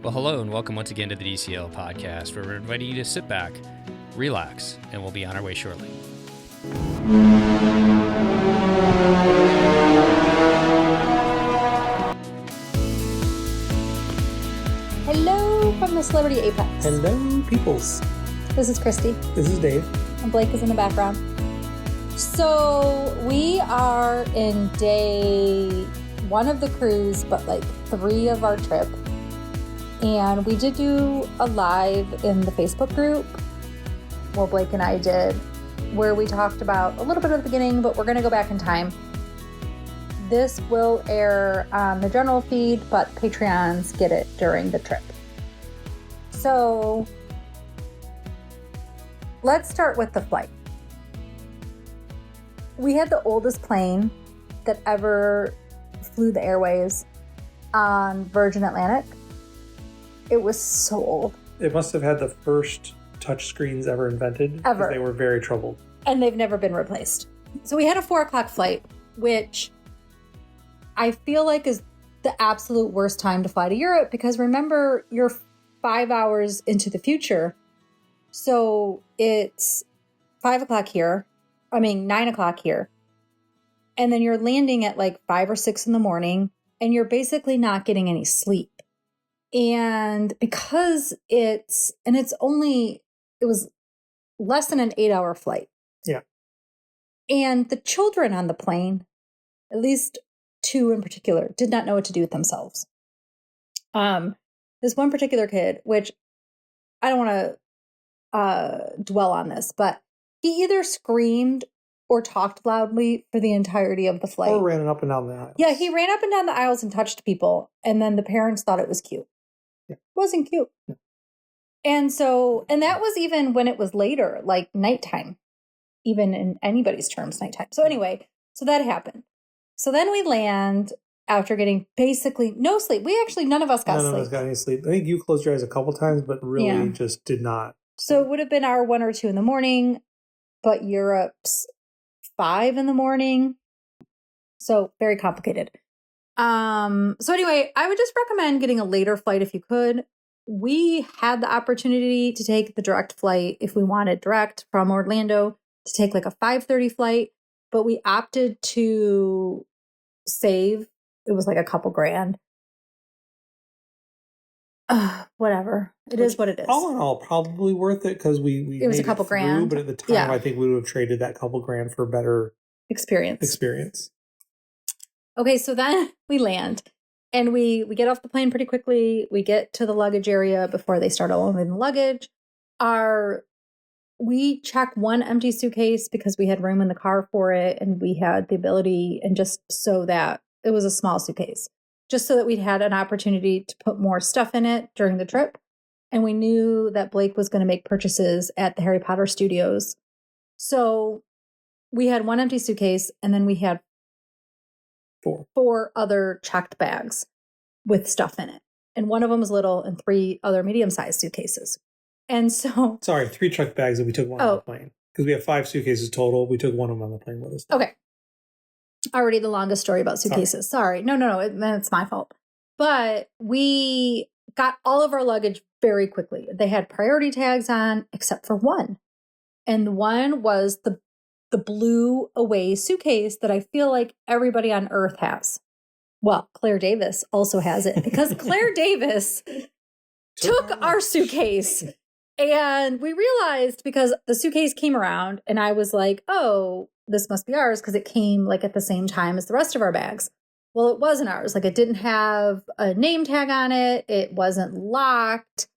Well, hello and welcome once again to the DCL podcast, where we're inviting you to sit back, relax, and we'll be on our way shortly. Hello from the Celebrity Apex. Hello, peoples. This is Christy. This is Dave. And Blake is in the background. So we are in day one of the cruise, but like 3 of our trip. And we did do a live in the Facebook group, well, Blake and I did, where we talked about a little bit of the beginning, but we're going to go back in time. This will air on the general feed, but Patreons get it during the trip. So let's start with the flight. We had the oldest plane that ever flew the airways on Virgin Atlantic. It was so old. It must have had the first touch screens ever invented. Ever. They were very troubled. And they've never been replaced. So we had a 4 o'clock flight, which I feel like is the absolute worst time to fly to Europe, because remember, you're 5 hours into the future. So it's 9 o'clock here. And then you're landing at like 5 or 6 in the morning, and you're basically not getting any sleep. And because it was less than an 8-hour flight. Yeah. And the children on the plane, at least 2 in particular, did not know what to do with themselves. This one particular kid, which I don't want to dwell on this, but he either screamed or talked loudly for the entirety of the flight. Or ran up and down the aisles. Yeah, he ran up and down the aisles and touched people, and then the parents thought it was cute. Yeah. It wasn't cute. Yeah. And that was even when it was later, like nighttime, even in anybody's terms, nighttime. So anyway, so that happened. So then we land after getting basically no sleep. None of us got sleep. None of us got any sleep. I think you closed your eyes a couple times, but really just did not. So it would have been our 1 or 2 in the morning, but Europe's 5 in the morning. So very complicated. So anyway, I would just recommend getting a later flight if you could. We had the opportunity to take the direct flight if we wanted direct from Orlando to take like a 5:30 flight, but we opted to save. It was like a couple grand. Whatever. It is what it is. All in all, probably worth it because we it was made a couple through, grand. But at the time, I think we would have traded that couple grand for better experience. Okay, so then we land and we get off the plane pretty quickly. We get to the luggage area before they start unloading the luggage. We check one empty suitcase because we had room in the car for it, and we had the ability, and just so that it was a small suitcase, just so that we'd had an opportunity to put more stuff in it during the trip. And we knew that Blake was going to make purchases at the Harry Potter studios. So we had one empty suitcase, and then we had 4 other checked bags with stuff in it. And one of them was little, and 3 other medium-sized suitcases. And so... Sorry, 3 checked bags, and we took one on the plane. Because we have 5 suitcases total. We took one of them on the plane with us. Okay. Already the longest story about suitcases. Sorry. No. It's my fault. But we got all of our luggage very quickly. They had priority tags on, except for one. And one was the blue away suitcase that I feel like everybody on Earth has. Well, Claire Davis also has it, because Claire Davis took our suitcase. And we realized, because the suitcase came around and I was like, oh, this must be ours, because it came like at the same time as the rest of our bags. Well, it wasn't ours. Like, it didn't have a name tag on it. It wasn't locked.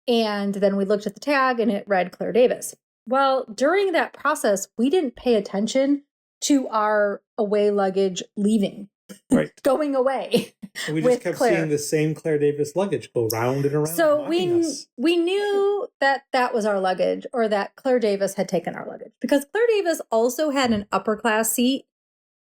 And then we looked at the tag and it read Claire Davis. Well, during that process, we didn't pay attention to our away luggage leaving, going away. And we just kept seeing the same Claire Davis luggage go round and around. So we knew that was our luggage, or that Claire Davis had taken our luggage, because Claire Davis also had an upper class seat.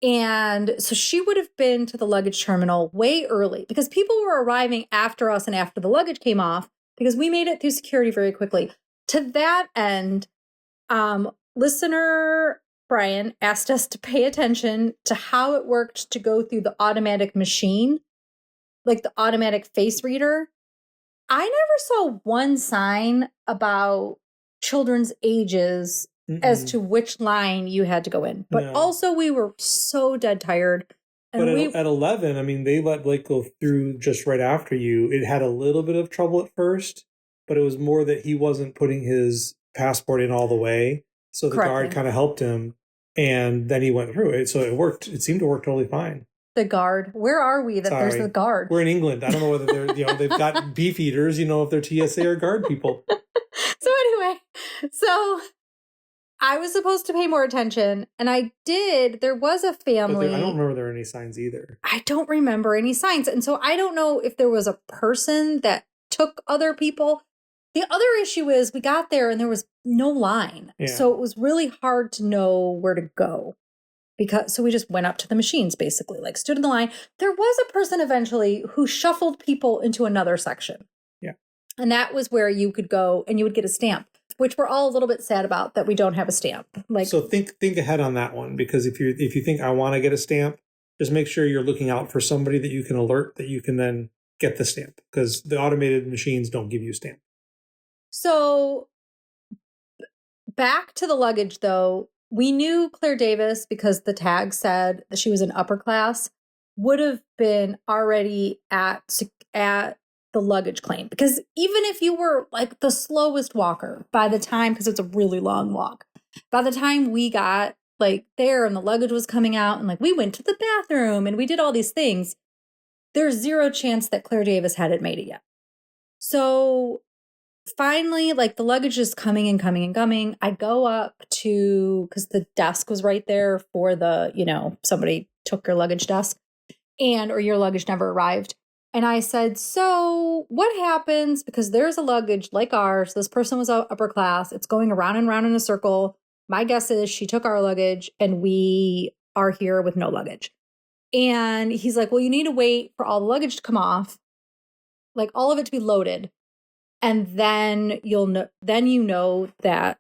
And so she would have been to the luggage terminal way early, because people were arriving after us and after the luggage came off, because we made it through security very quickly. To that end, listener Brian asked us to pay attention to how it worked to go through the automatic machine, like the automatic face reader, I never saw one sign about children's ages as to which line you had to go in. But also we were so dead tired. And but at 11, I mean, they let Blake go through just right after you. It had a little bit of trouble at first, but it was more that he wasn't putting his passport in all the way. So the guard kind of helped him, and then he went through it. So it worked. It seemed to work totally fine. The guard. Where are we that there's the guard? We're in England. I don't know whether they're, they've got beef eaters, if they're TSA or guard people. So anyway, I was supposed to pay more attention, and I did. There was a family. I don't remember there were any signs either. I don't remember any signs. And so I don't know if there was a person that took other people. The other issue is we got there and there was no line. Yeah. So it was really hard to know where to go. So we just went up to the machines, basically, like stood in the line. There was a person eventually who shuffled people into another section. Yeah. And that was where you could go and you would get a stamp, which we're all a little bit sad about that we don't have a stamp. So think ahead on that one, because if you think I want to get a stamp, just make sure you're looking out for somebody that you can alert that you can then get the stamp, because the automated machines don't give you a stamp. So back to the luggage, though, we knew Claire Davis, because the tag said that she was an upper class, would have been already at the luggage claim. Because even if you were like the slowest walker by the time, because it's a really long walk, by the time we got like there and the luggage was coming out and like we went to the bathroom and we did all these things, there's zero chance that Claire Davis hadn't made it yet. So finally, like the luggage is coming and coming and coming. I go up to, because the desk was right there for the, somebody took your luggage desk or your luggage never arrived. And I said, so what happens? Because there's a luggage like ours. This person was upper class. It's going around and around in a circle. My guess is she took our luggage and we are here with no luggage. And he's like, well, you need to wait for all the luggage to come off, like all of it to be loaded. And then you know that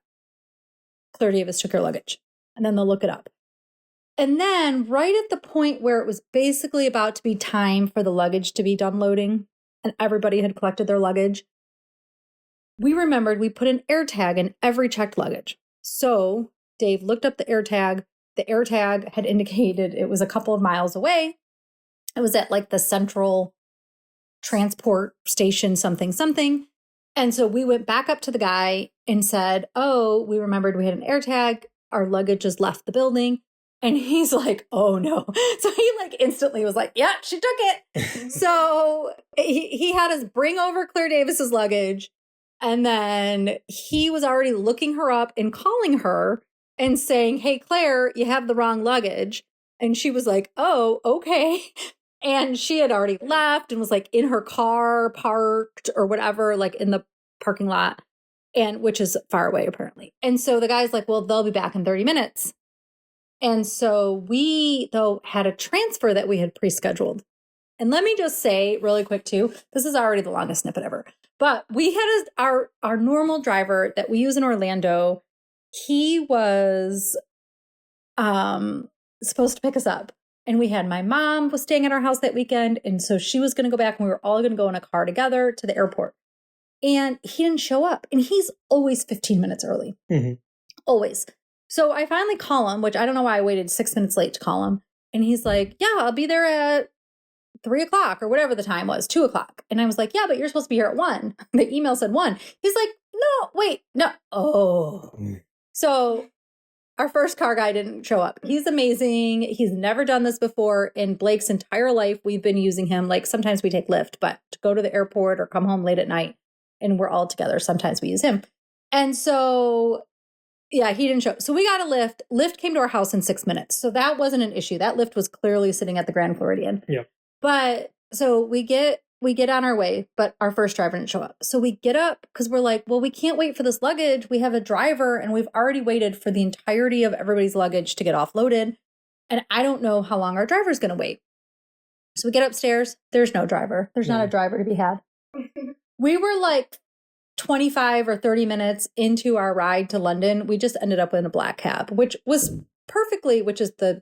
Claire Davis took her luggage. And then they'll look it up. And then right at the point where it was basically about to be time for the luggage to be done loading and everybody had collected their luggage, we remembered we put an air tag in every checked luggage. So Dave looked up the air tag. The air tag had indicated it was a couple of miles away. It was at like the central transport station, something. And so we went back up to the guy and said, oh, we remembered we had an air tag. Our luggage just left the building. And he's like, oh no. So he like instantly was like, yeah, she took it. So he had us bring over Claire Davis's luggage. And then he was already looking her up and calling her and saying, hey, Claire, you have the wrong luggage. And she was like, oh, okay. And she had already left and was like in her car parked or whatever, like in the parking lot, and which is far away apparently. And so the guy's like, well, they'll be back in 30 minutes. And so we, though, had a transfer that we had pre-scheduled. And let me just say really quick, too, this is already the longest snippet ever. But we had our normal driver that we use in Orlando. He was supposed to pick us up. And we had my mom was staying at our house that weekend. And so she was going to go back and we were all going to go in a car together to the airport. And he didn't show up. And he's always 15 minutes early. Mm-hmm. Always. So I finally call him, which I don't know why I waited 6 minutes late to call him. And he's like, yeah, I'll be there at 3:00 or whatever the time was, 2:00. And I was like, yeah, but you're supposed to be here at 1. The email said 1. He's like, no, wait, no. Oh. So our first car guy didn't show up. He's amazing. He's never done this before. In Blake's entire life, we've been using him. Like sometimes we take Lyft, but to go to the airport or come home late at night and we're all together, sometimes we use him. And so, yeah, he didn't show up. So we got a Lyft. Lyft came to our house in 6 minutes. So that wasn't an issue. That Lyft was clearly sitting at the Grand Floridian. Yeah. But so we get on our way, but our first driver didn't show up. So we get up because we're like, well, we can't wait for this luggage. We have a driver and we've already waited for the entirety of everybody's luggage to get offloaded. And I don't know how long our driver's going to wait. So we get upstairs. There's no driver. There's not a driver to be had. We were like 25 or 30 minutes into our ride to London. We just ended up in a black cab, which is the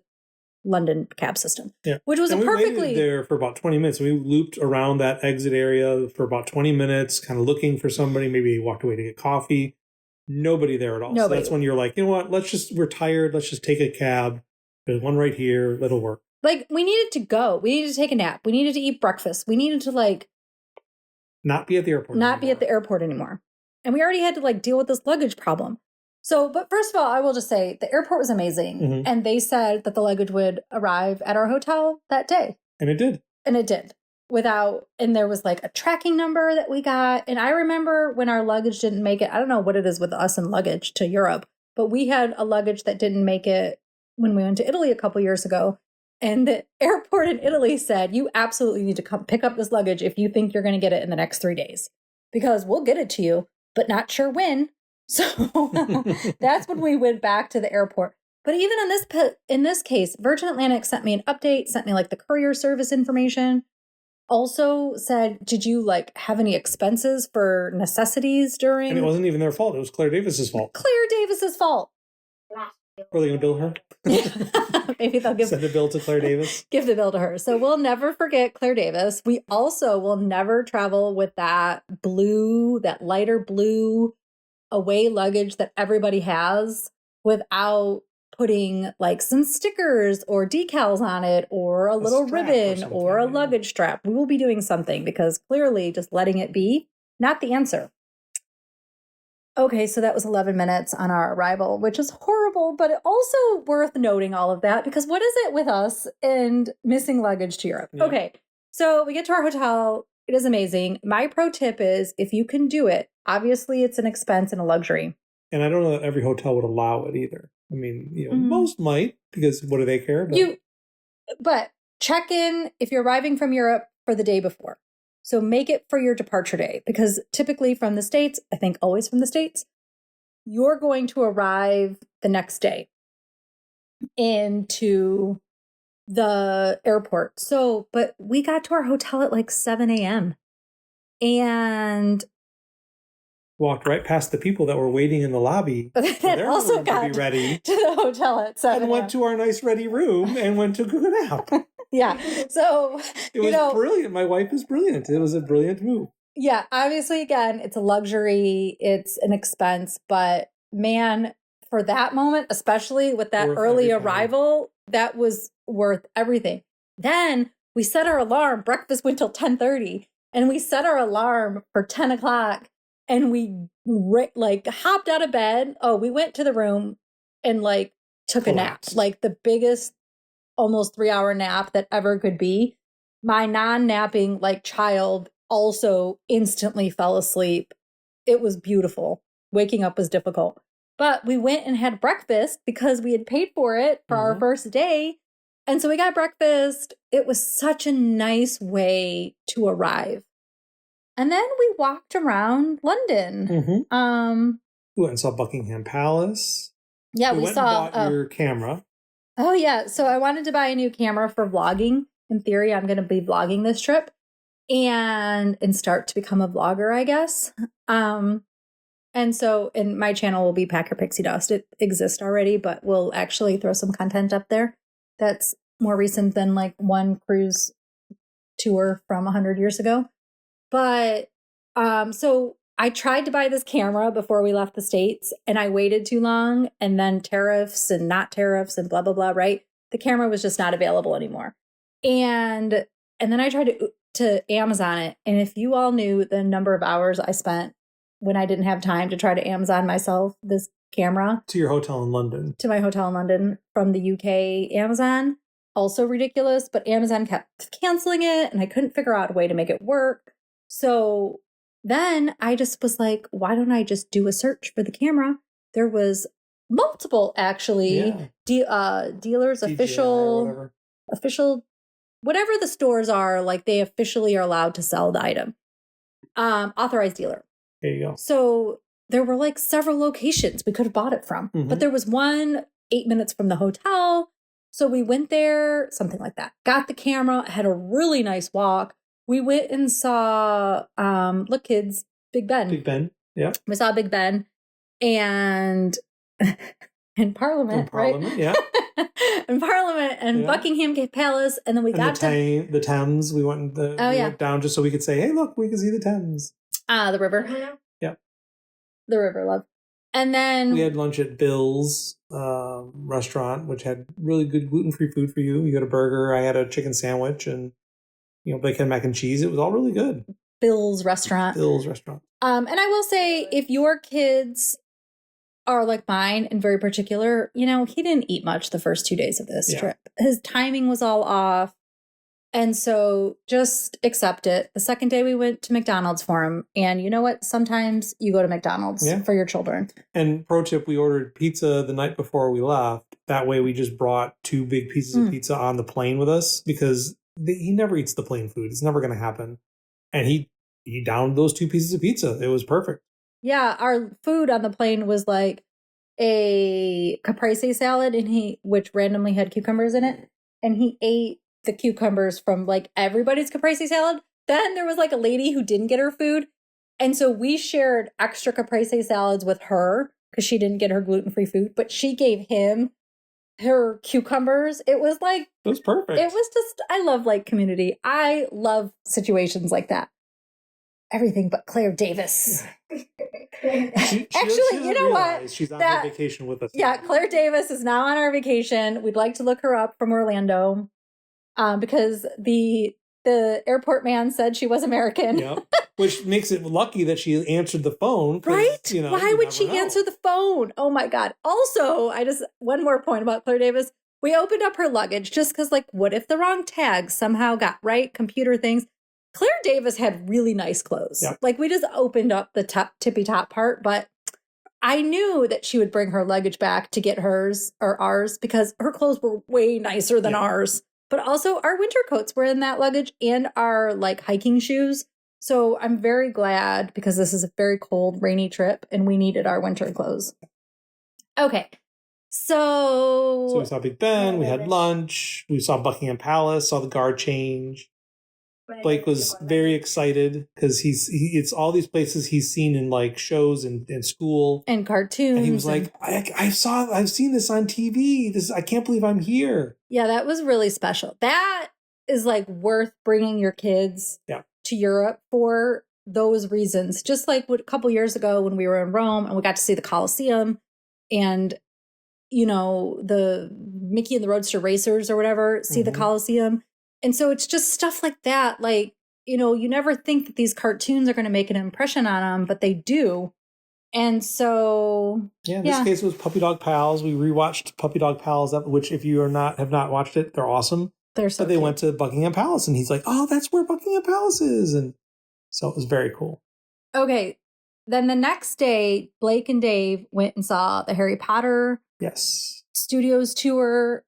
London cab system. Yeah. Which was and a perfectly... We waited there for about 20 minutes. We looped around that exit area for about 20 minutes, kind of looking for somebody. Maybe walked away to get coffee. Nobody there at all. Nobody. So that's when you're like, you know what? We're tired. Let's just take a cab. There's one right here. That'll work. Like, we needed to go. We needed to take a nap. We needed to eat breakfast. We needed to, like... Not be at the airport Not be at the airport anymore. And we already had to, like, deal with this luggage problem. So, but first of all, I will just say the airport was amazing. Mm-hmm. And they said that the luggage would arrive at our hotel that day. And it did. And it did. And there was like a tracking number that we got. And I remember when our luggage didn't make it, I don't know what it is with us and luggage to Europe, but we had a luggage that didn't make it when we went to Italy a couple years ago. And the airport in Italy said, you absolutely need to come pick up this luggage if you think you're going to get it in the next 3 days, because we'll get it to you, but not sure when. So that's when we went back to the airport. But even in this case, Virgin Atlantic sent me an update, sent me like the courier service information. Also said, did you like have any expenses for necessities during? And it wasn't even their fault. It was Claire Davis's fault. Claire Davis's fault. Were they going to bill her? Maybe they'll send the bill to Claire Davis. Give the bill to her. So we'll never forget Claire Davis. We also will never travel with that lighter blue away luggage that everybody has without putting like some stickers or decals on it or a little ribbon or a luggage strap. We will be doing something, because clearly just letting it be, not the answer. Okay, so that was 11 minutes on our arrival, which is horrible, but also worth noting all of that, because what is it with us and missing luggage to Europe? Yeah. Okay, so we get to our hotel. It is amazing. My pro tip is, if you can do it, obviously it's an expense and a luxury. And I don't know that every hotel would allow it either. I mean, most might, because what do they care? But check in if you're arriving from Europe for the day before. So make it for your departure day, because typically from the States, I think always from the States, you're going to arrive the next day into the airport. So, but we got to our hotel at like 7 a.m. and walked right past the people that were waiting in the lobby. That also got to be ready to the hotel at 7 and went to our nice ready room and went to go nap. Yeah. So it was brilliant. My wife is brilliant. It was a brilliant move. Yeah. Obviously, again, it's a luxury. It's an expense. But man, for that moment, especially with that early arrival, that was worth everything. Then we set our alarm. Breakfast went till 10:30. And we set our alarm for 10 o'clock. And we hopped out of bed. Oh, we went to the room and like took a nap. Like the biggest, almost 3-hour nap that ever could be. My non-napping child also instantly fell asleep. It was beautiful. Waking up was difficult. But we went and had breakfast because we had paid for it for our first day. And so we got breakfast. It was such a nice way to arrive. And then we walked around London. Mm-hmm. We went and saw Buckingham Palace. Yeah, we saw. And bought your camera. Oh, yeah. So I wanted to buy a new camera for vlogging. In theory, I'm going to be vlogging this trip and start to become a vlogger, I guess. And my channel will be Pack Your Pixie Dust. It exists already, but we'll actually throw some content up there that's more recent than one cruise tour from 100 years ago. But so I tried to buy this camera before we left the States, and I waited too long, and then tariffs and not tariffs and blah, blah, blah, right? The camera was just not available anymore. And then I tried to Amazon it. And if you all knew the number of hours I spent when I didn't have time to try to Amazon myself this camera. To your hotel in London. To my hotel in London from the UK Amazon. Also ridiculous, but Amazon kept canceling it, and I couldn't figure out a way to make it work. So then I just was like, why don't I just do a search for the camera? There was multiple, actually, dealers, official, whatever the stores are, they officially are allowed to sell the item. Authorized dealer. There you go. So there were several locations we could have bought it from, but there was one 8 minutes from the hotel. So we went there, something like that. Got the camera, had a really nice walk. We went and saw, look, kids, Big Ben. Big Ben, yeah. We saw Big Ben and in Parliament, right? Yeah. and Parliament and Buckingham Palace. And then we got to the Thames. We went went down just so we could say, hey, look, we can see the Thames. The river. Yeah. The river, love. And then we had lunch at Bill's restaurant, which had really good gluten-free food for you. You got a burger. I had a chicken sandwich and, Blake had mac and cheese. It was all really good. Bill's restaurant. And I will say, if your kids are like mine and very particular, he didn't eat much the first 2 days of this trip. His timing was all off. And so just accept it. The second day we went to McDonald's for him. And you know what? Sometimes you go to McDonald's for your children. And pro tip, we ordered pizza the night before we left. That way we just brought 2 big pieces of pizza on the plane with us because he never eats the plane food. It's never going to happen. And he downed those 2 pieces of pizza. It was perfect. Yeah, our food on the plane was like a caprese salad, which randomly had cucumbers in it. And he ate the cucumbers from like everybody's caprese salad. Then there was like a lady who didn't get her food. And so we shared extra caprese salads with her because she didn't get her gluten-free food. But she gave him her cucumbers. It was perfect. It was just, I love like community. I love situations like that. Everything but Claire Davis. Actually, you know what? She's on her vacation with us. Yeah, Claire Davis is now on our vacation. We'd like to look her up from Orlando because the airport man said she was American. Yep. Which makes it lucky that she answered the phone. Right? Why would she answer the phone? Oh my God. Also, one more point about Claire Davis. We opened up her luggage just because, like, what if the wrong tag somehow got right? Computer things. Claire Davis had really nice clothes. Yep. Like, we just opened up the tippy top part, but I knew that she would bring her luggage back to get hers or ours because her clothes were way nicer than ours. But also our winter coats were in that luggage and our like hiking shoes. So I'm very glad because this is a very cold, rainy trip and we needed our winter clothes. Okay. So we saw Big Ben, we had lunch, we saw Buckingham Palace, saw the guard change. Blake was very excited because it's all these places he's seen in like shows and school and cartoons. And he was like, I've seen this on TV. I can't believe I'm here. Yeah, that was really special. That is like worth bringing your kids to Europe for those reasons. Just like a couple years ago when we were in Rome and we got to see the Colosseum and, the Mickey and the Roadster Racers or whatever, see the Colosseum. And so it's just stuff like that. Like, you never think that these cartoons are going to make an impression on them, but they do. And so, in this case, it was Puppy Dog Pals. We rewatched Puppy Dog Pals, which if you have not watched it, they're awesome. They're so But they went to Buckingham Palace and he's like, oh, that's where Buckingham Palace is. And so it was very cool. Okay. Then the next day, Blake and Dave went and saw the Harry Potter Studios tour.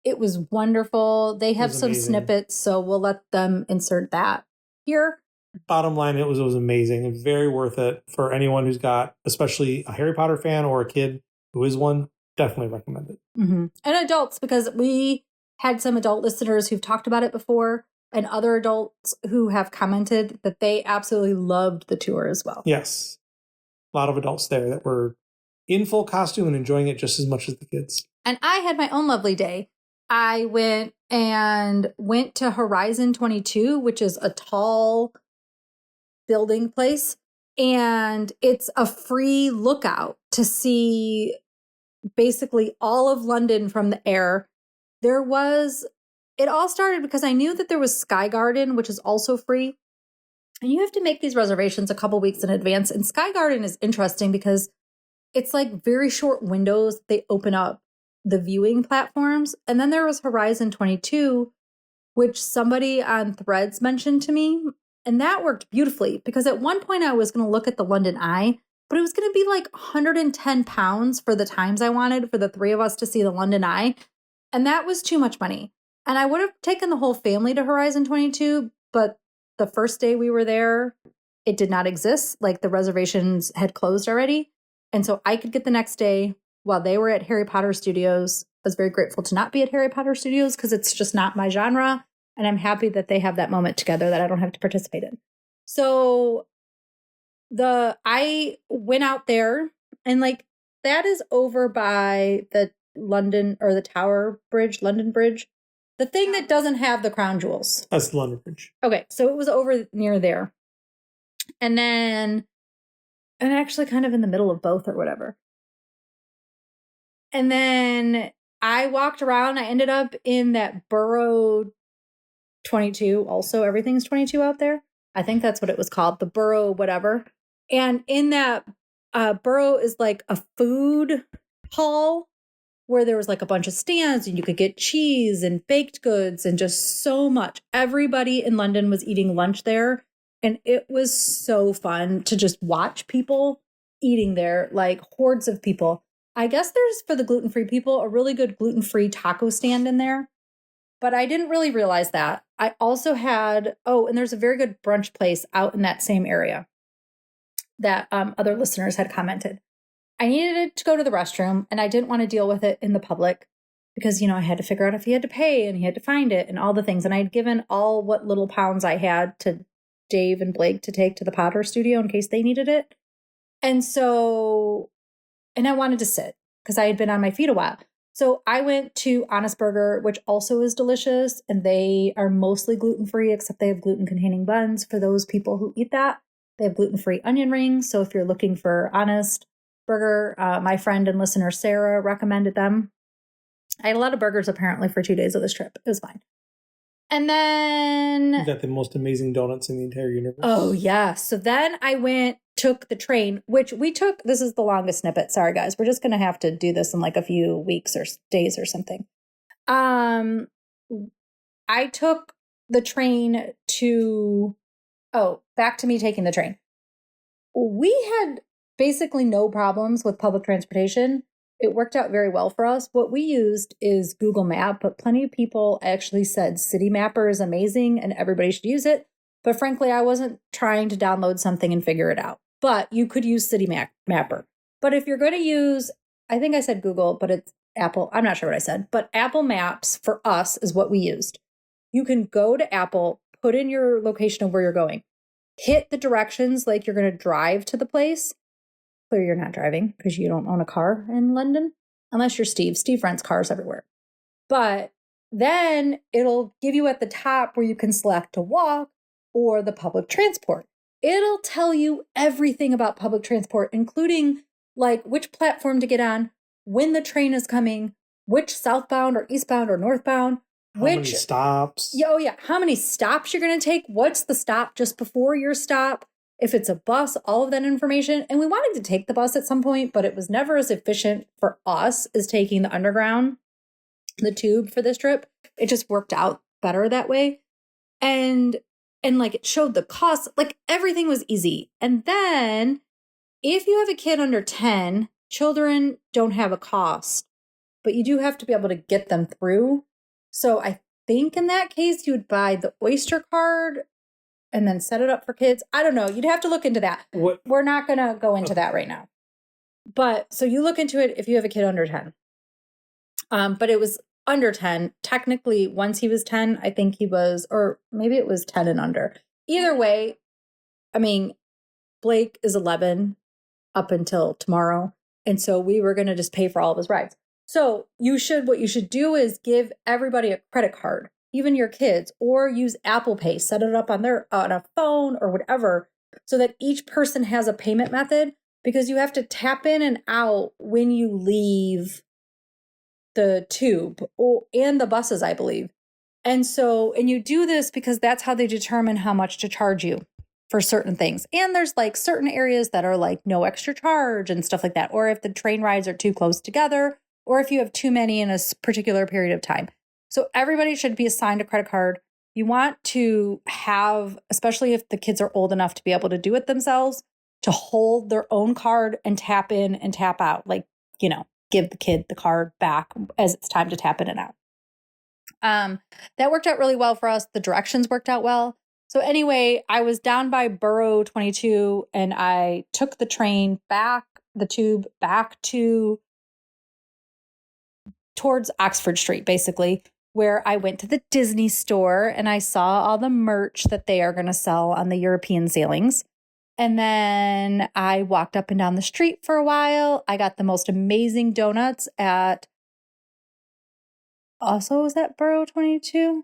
It was wonderful. They have some snippets, so we'll let them insert that here. Bottom line, it was amazing and very worth it for anyone who's got, especially a Harry Potter fan or a kid who is one. Definitely recommend it. Mm-hmm. And adults, because we had some adult listeners who've talked about it before and other adults who have commented that they absolutely loved the tour as well. Yes. A lot of adults there that were in full costume and enjoying it just as much as the kids. And I had my own lovely day. I went to Horizon 22, which is a tall building place. And it's a free lookout to see basically all of London from the air. It all started because I knew that there was Sky Garden, which is also free. And you have to make these reservations a couple weeks in advance. And Sky Garden is interesting because it's like very short windows. They open up the viewing platforms. And then there was Horizon 22, which somebody on Threads mentioned to me. And that worked beautifully because at one point I was going to look at the London Eye, but it was going to be like £110 for the times I wanted for the 3 of us to see the London Eye. And that was too much money. And I would have taken the whole family to Horizon 22, but the first day we were there, it did not exist. Like the reservations had closed already. And so I could get the next day while they were at Harry Potter Studios. I was very grateful to not be at Harry Potter Studios because it's just not my genre. And I'm happy that they have that moment together that I don't have to participate in. So I went out there and like that is over by the London or the Tower Bridge, London Bridge. The thing that doesn't have the crown jewels. That's the London Bridge. Okay, so it was over near there. And actually kind of in the middle of both or whatever. And then I walked around. I ended up in that Borough 22. Also, everything's 22 out there. I think that's what it was called, the Borough whatever. And in that Borough is like a food hall where there was like a bunch of stands and you could get cheese and baked goods and just so much. Everybody in London was eating lunch there. And it was so fun to just watch people eating there, like hordes of people. I guess there's, for the gluten-free people, a really good gluten-free taco stand in there. But I didn't really realize that. I also had, and there's a very good brunch place out in that same area that other listeners had commented. I needed to go to the restroom and I didn't want to deal with it in the public because, I had to figure out if he had to pay and he had to find it and all the things. And I had given all what little pounds I had to Dave and Blake to take to the Potter studio in case they needed it. And I wanted to sit because I had been on my feet a while. So I went to Honest Burger, which also is delicious. And they are mostly gluten-free, except they have gluten-containing buns for those people who eat that. They have gluten-free onion rings. So if you're looking for Honest Burger, my friend and listener Sarah recommended them. I had a lot of burgers apparently for 2 days of this trip. It was fine. And then you got the most amazing donuts in the entire universe. Oh yeah. So then I took the train, which we took. This is the longest snippet. Sorry guys. We're just going to have to do this in like a few weeks or days or something. I took the train back to me taking the train. We had basically no problems with public transportation. It worked out very well for us. What we used is Google Map, but plenty of people actually said City Mapper is amazing and everybody should use it. But frankly, I wasn't trying to download something and figure it out. But you could use City Mapper. But if you're going to use, I think I said Google, but it's Apple. I'm not sure what I said. But Apple Maps for us is what we used. You can go to Apple, put in your location of where you're going, hit the directions like you're going to drive to the place. Clearly you're not driving because you don't own a car in London, unless you're Steve. Steve rents cars everywhere. But then it'll give you at the top where you can select to walk or the public transport. It'll tell you everything about public transport, including like which platform to get on, when the train is coming, which southbound or eastbound or northbound, how many stops. Oh yeah, how many stops you're going to take, what's the stop just before your stop. If it's a bus, all of that information. And we wanted to take the bus at some point, but it was never as efficient for us as taking the underground, the tube for this trip. It just worked out better that way. And like it showed the cost, like everything was easy. And then if you have a kid under 10, children don't have a cost, but you do have to be able to get them through. So I think in that case, you would buy the Oyster card and then set it up for kids. I don't know. You'd have to look into that. We're not going to go into that right now. But so you look into it if you have a kid under 10. But it was under 10. Technically, once he was 10, I think he was, or maybe it was 10 and under. Either way, I mean, Blake is 11 up until tomorrow. And so we were going to just pay for all of his rides. So what you should do is give everybody a credit card, even your kids, or use Apple Pay, set it up on a phone or whatever, so that each person has a payment method, because you have to tap in and out when you leave the tube and the buses, I believe. And you do this because that's how they determine how much to charge you for certain things. And there's like certain areas that are like no extra charge and stuff like that. Or if the train rides are too close together, or if you have too many in a particular period of time. So everybody should be assigned a credit card. You want to have, especially if the kids are old enough to be able to do it themselves, to hold their own card and tap in and tap out. Like, give the kid the card back as it's time to tap in and out. That worked out really well for us. The directions worked out well. So anyway, I was down by Borough 22 and I took the tube back towards Oxford Street, basically, where I went to the Disney store and I saw all the merch that they are going to sell on the European sailings. And then I walked up and down the street for a while. I got the most amazing donuts at also was that Borough 22?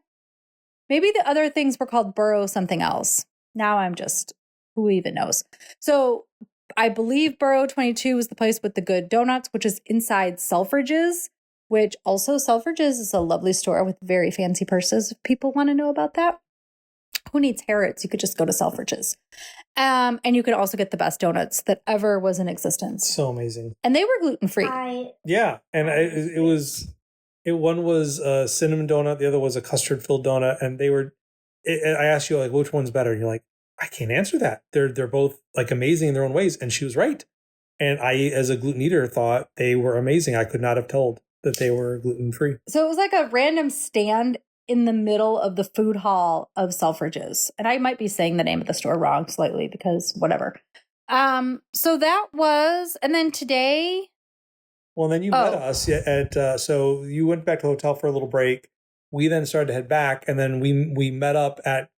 Maybe the other things were called Borough something else. Now I'm just, who even knows? So I believe Borough 22 is the place with the good donuts, which is inside Selfridges, which also Selfridges is a lovely store with very fancy purses. If people want to know about that. Who needs Harrods? You could just go to Selfridges. And you could also get the best donuts that ever was in existence. So amazing. And they were gluten-free. Yeah. And one was a cinnamon donut. The other was a custard-filled donut. And I asked you, like, which one's better? And you're like, I can't answer that. They're both like amazing in their own ways. And she was right. And I, as a gluten eater, thought they were amazing. I could not have told that they were gluten-free. So it was like a random stand in the middle of the food hall of Selfridges. And I might be saying the name of the store wrong slightly because whatever. So that was, and then today. Well, then you met us so you went back to the hotel for a little break. We then started to head back, and then we met up at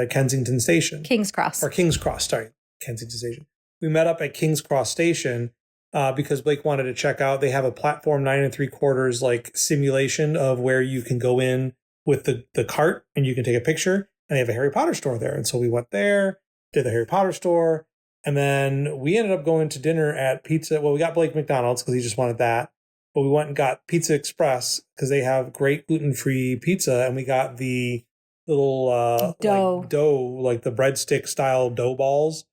Kensington Station. King's Cross, Kensington Station. We met up at King's Cross Station because Blake wanted to check out. They have a platform 9 3/4 like simulation of where you can go in with the cart and you can take a picture, and they have a Harry Potter store there. And so we went there, did the Harry Potter store, and then we ended up going to dinner at Pizza. Well, we got Blake McDonald's because he just wanted that. But we went and got Pizza Express because they have great gluten-free pizza, and we got the little dough, like the breadstick style dough balls.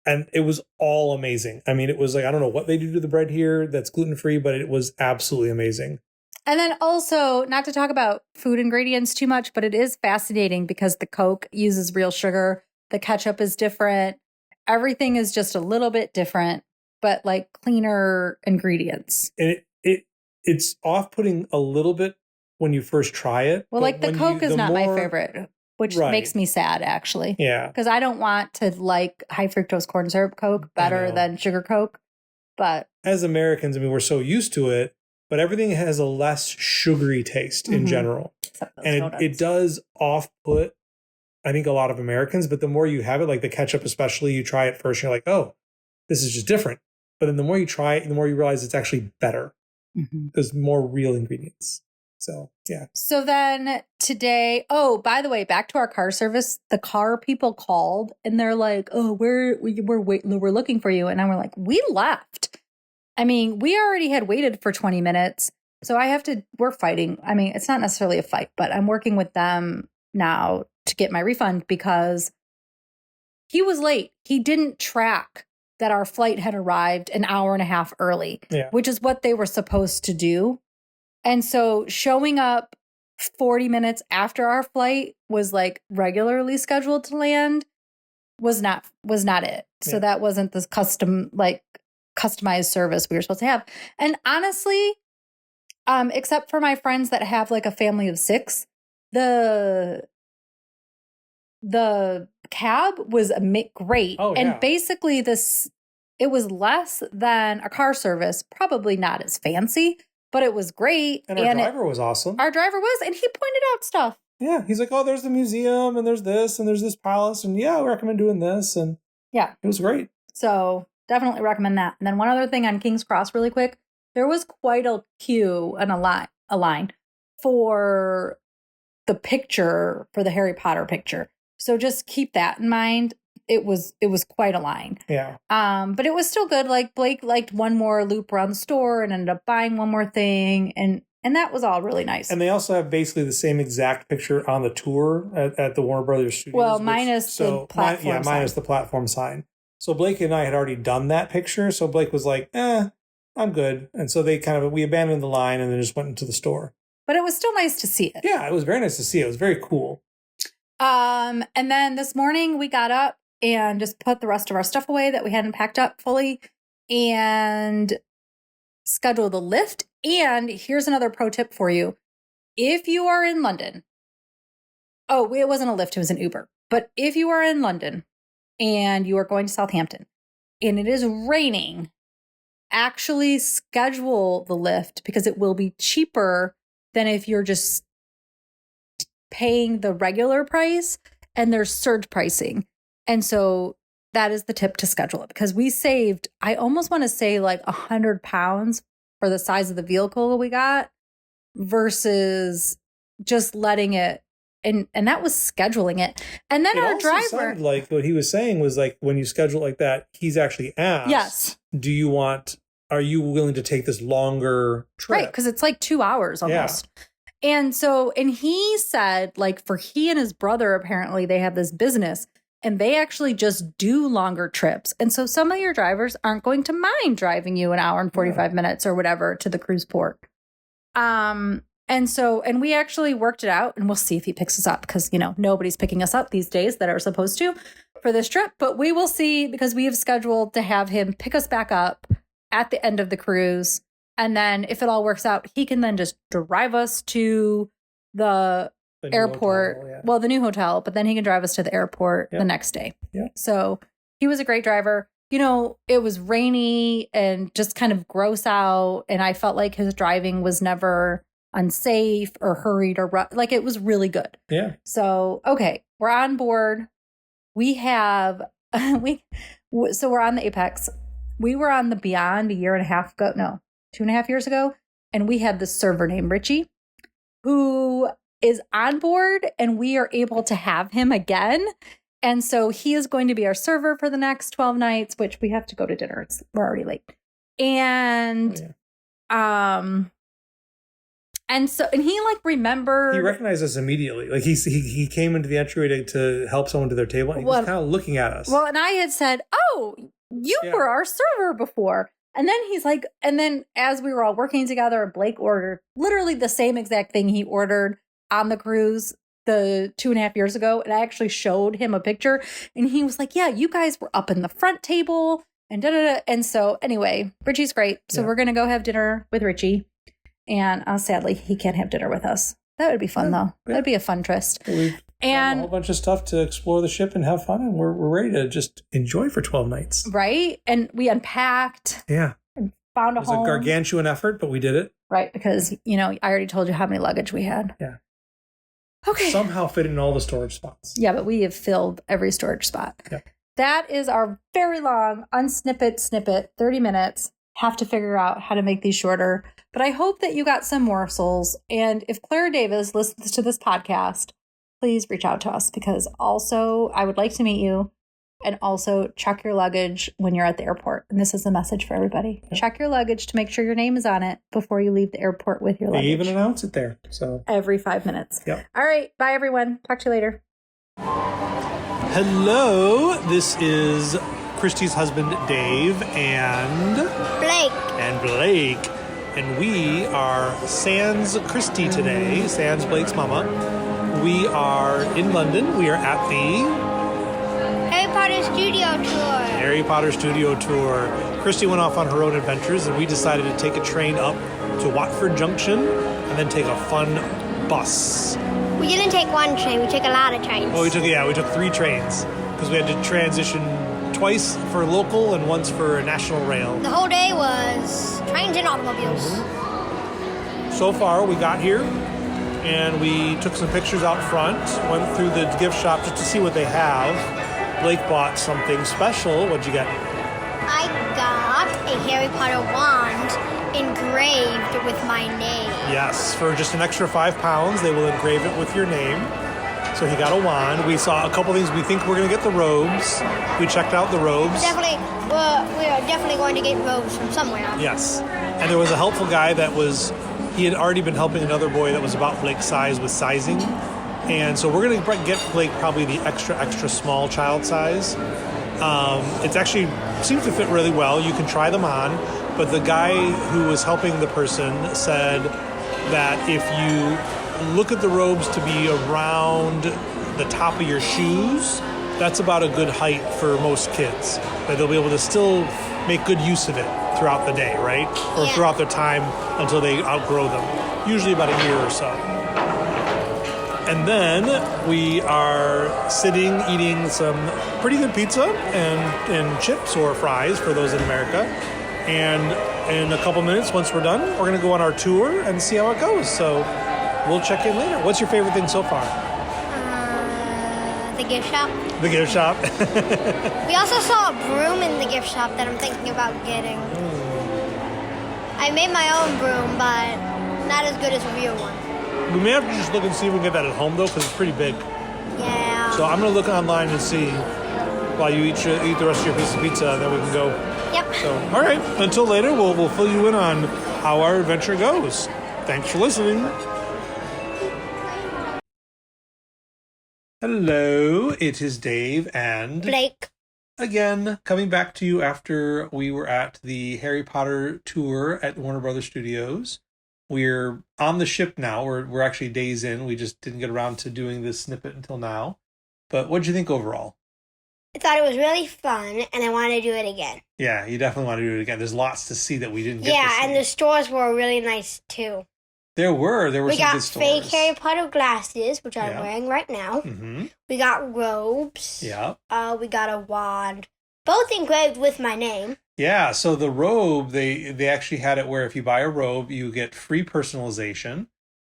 And it was all amazing. I mean, it was like, I don't know what they do to the bread here that's gluten-free, but it was absolutely amazing. And then also, not to talk about food ingredients too much, but it is fascinating because the Coke uses real sugar. The ketchup is different. Everything is just a little bit different, but like cleaner ingredients. And it's off-putting a little bit when you first try it. Well, like the Coke is not my favorite, which makes me sad, actually. Yeah. Because I don't want to like high fructose corn syrup Coke better than sugar Coke. But as Americans, I mean, we're so used to it, but everything has a less sugary taste in general. And it does off-put, I think, a lot of Americans, but the more you have it, like the ketchup especially, you try it first, you're like, oh, this is just different. But then the more you try it, the more you realize it's actually better. There's more real ingredients. So, yeah. So then today, by the way, back to our car service, the car people called and they're like, oh, we're looking for you. And we're like, we left. I mean, we already had waited for 20 minutes. So we're fighting. I mean, it's not necessarily a fight, but I'm working with them now to get my refund because he was late. He didn't track that our flight had arrived an hour and a half early, which is what they were supposed to do. And so showing up 40 minutes after our flight was like regularly scheduled to land was not it. So that wasn't this customized service we were supposed to have. And honestly, except for my friends that have like a family of 6, the cab was great. And basically it was less than a car service, probably not as fancy, but it was great. And our driver was awesome. Our driver was, and he pointed out stuff. Yeah. He's like, oh, there's the museum and there's this palace. And I recommend doing this. And it was great. So definitely recommend that. And then one other thing on King's Cross really quick, there was quite a queue and a line for the picture, for the Harry Potter picture. So just keep that in mind. It was quite a line. Yeah. But it was still good. Like Blake liked one more loop around the store and ended up buying one more thing. And that was all really nice. And they also have basically the same exact picture on the tour at the Warner Brothers Studios. Well, minus the platform sign. Minus the platform sign. So Blake and I had already done that picture. So Blake was like, I'm good. And so we abandoned the line and then just went into the store. But it was still nice to see it. Yeah, it was very nice to see it. It was very cool. And then this morning we got up and just put the rest of our stuff away that we hadn't packed up fully and scheduled the lift. And here's another pro tip for you. If you are in London, it wasn't a lift, it was an Uber. But if you are in London and you are going to Southampton and it is raining, actually schedule the lift because it will be cheaper than if you're just paying the regular price and there's surge pricing. And so that is the tip to schedule it because we saved, I almost want to say like £100 for the size of the vehicle we got. versus just letting it. And that was scheduling it. And then our driver sounded like what he was saying was like, when you schedule it like that, he's actually asked, yes, are you willing to take this longer trip? Right, because it's like 2 hours almost. Yeah. And he said, like, for he and his brother, apparently they have this business and they actually just do longer trips. And so some of your drivers aren't going to mind driving you an hour and 45 minutes or whatever to the cruise port. And we actually worked it out, and we'll see if he picks us up because, nobody's picking us up these days that are supposed to for this trip. But we will see, because we have scheduled to have him pick us back up at the end of the cruise. And then if it all works out, he can then just drive us to the airport. Hotel, yeah. Well, the new hotel, but then he can drive us to the airport the next day. Yeah. So he was a great driver. It was rainy and just kind of gross out. And I felt like his driving was never unsafe or hurried or like it was really good. Yeah. So, okay, we're on board. We have, so we're on the Apex. We were on the Beyond 2.5 years ago. And we had this server named Richie who is on board, and we are able to have him again. And so he is going to be our server for the next 12 nights, which we have to go to dinner. We're already late. And, and he remembered. He recognized us immediately. Like he came into the entryway to help someone to their table. And he was kind of looking at us. Well, and I had said, "Oh, you were our server before." And then he's like, and then as we were all working together, Blake ordered literally the same exact thing he ordered on the cruise the 2.5 years ago. And I actually showed him a picture, and he was like, "Yeah, you guys were up in the front table and da da da." And so anyway, Richie's great. So we're gonna go have dinner with Richie. And sadly, he can't have dinner with us. That would be fun, though. Yeah. That'd be a fun tryst. We've done a whole bunch of stuff to explore the ship and have fun, and we're ready to just enjoy for 12 nights. Right? And we unpacked. Yeah. And found a home. It was a gargantuan effort, but we did it. Right, because, I already told you how many luggage we had. Yeah. Okay. Somehow fit in all the storage spots. Yeah, but we have filled every storage spot. Yeah. That is our very long unsnippet snippet, 30 minutes. Have to figure out how to make these shorter. But I hope that you got some morsels. And if Claire Davis listens to this podcast, please reach out to us, because also I would like to meet you, and also check your luggage when you're at the airport. And this is a message for everybody. Yep. Check your luggage to make sure your name is on it before you leave the airport with your luggage. They even announce it there. So every 5 minutes. Yep. All right. Bye, everyone. Talk to you later. Hello. This is Christy's husband, Dave, and Blake. And we are sans Christy today, sans Blake's mama. We are in London. We are at the Harry Potter Studio Tour. Christy went off on her own adventures, and we decided to take a train up to Watford Junction and then take a fun bus. We didn't take one train. We took a lot of trains. Well, we took 3 trains because we had to transition twice for local and once for national rail. The whole day was trains and automobiles. Mm-hmm. So far, we got here, and we took some pictures out front, went through the gift shop just to see what they have. Blake bought something special. What'd you get? I got a Harry Potter wand engraved with my name. Yes, for just an extra £5, they will engrave it with your name. So he got a wand. We saw a couple things. We think we're going to get the robes. We checked out the robes. We are definitely going to get robes from somewhere. Yes. And there was a helpful guy he had already been helping another boy that was about Blake's size with sizing. And so we're going to get Blake probably the extra small child size. It actually seems to fit really well. You can try them on. But the guy who was helping the person said that if you look at the robes to be around the top of your shoes, that's about a good height for most kids. That they'll be able to still make good use of it throughout the day, right? Or throughout their time until they outgrow them. Usually about a year or so. And then we are sitting eating some pretty good pizza and chips or fries for those in America. And in a couple minutes, once we're done, we're going to go on our tour and see how it goes. So we'll check in later. What's your favorite thing so far? The gift shop. The gift shop. We also saw a broom in the gift shop that I'm thinking about getting. I made my own broom, but not as good as a real one. We may have to just look and see if we can get that at home, though, because it's pretty big. Yeah. So I'm going to look online and see while you eat the rest of your piece of pizza, and then we can go. Yep. So, all right. Until later, we'll fill you in on how our adventure goes. Thanks for listening. Hello, it is Dave and Blake. Again, coming back to you after we were at the Harry Potter tour at Warner Brothers Studios. We're on the ship now. We're actually days in. We just didn't get around to doing this snippet until now. But what did you think overall? I thought it was really fun, and I want to do it again. Yeah, you definitely want to do it again. There's lots to see that we didn't get to see. Yeah, and the stores were really nice, too. There were some good stores. We got fake Harry Potter glasses, which I'm wearing right now. Mm-hmm. We got robes. Yeah. We got a wand. Both engraved with my name. Yeah, so the robe, they actually had it where if you buy a robe, you get free personalization.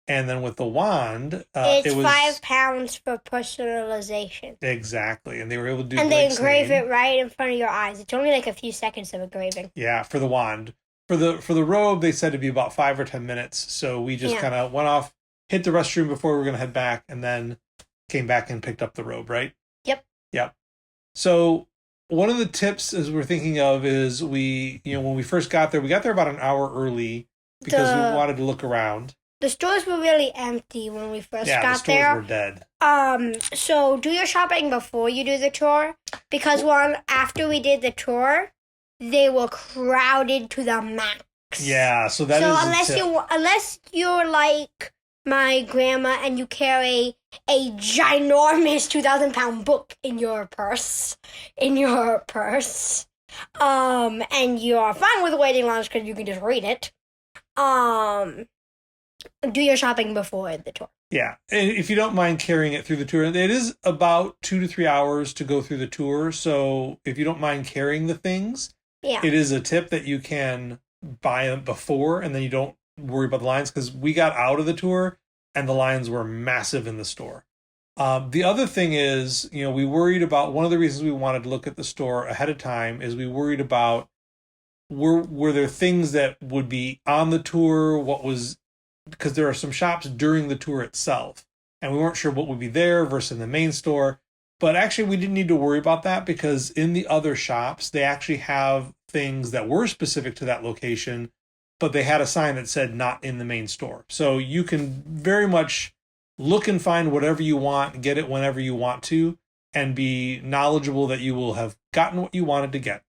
And then with the wand, it's it was £5 for personalization. Exactly, and they were able to do. And they engrave it right in front of your eyes. It's only like a few seconds of engraving. Yeah, for the wand. For the robe, they said it'd be about 5 or 10 minutes. So we just kind of went off, hit the restroom before we were going to head back, and then came back and picked up the robe, right? Yep. So one of the tips as we're thinking of is when we first got there, we got there about an hour early because we wanted to look around. The stores were really empty when we first got there. Yeah, the stores were dead. So do your shopping before you do the tour, because after we did the tour, they were crowded to the max. Yeah, so that is unless you're like my grandma and you carry a ginormous 2,000-pound book in your purse, and you're fine with waiting long because you can just read it. Do your shopping before the tour. Yeah, and if you don't mind carrying it through the tour, it is about 2 to 3 hours to go through the tour. So if you don't mind carrying the things, it is a tip that you can buy them before, and then you don't worry about the lines, because we got out of the tour and the lines were massive in the store. The other thing is, we worried about, one of the reasons we wanted to look at the store ahead of time is we worried about were there things that would be on the tour, because there are some shops during the tour itself, and we weren't sure what would be there versus in the main store. But actually, we didn't need to worry about that, because in the other shops, they actually have things that were specific to that location, but they had a sign that said not in the main store. So you can very much look and find whatever you want, get it whenever you want to, and be knowledgeable that you will have gotten what you wanted to get.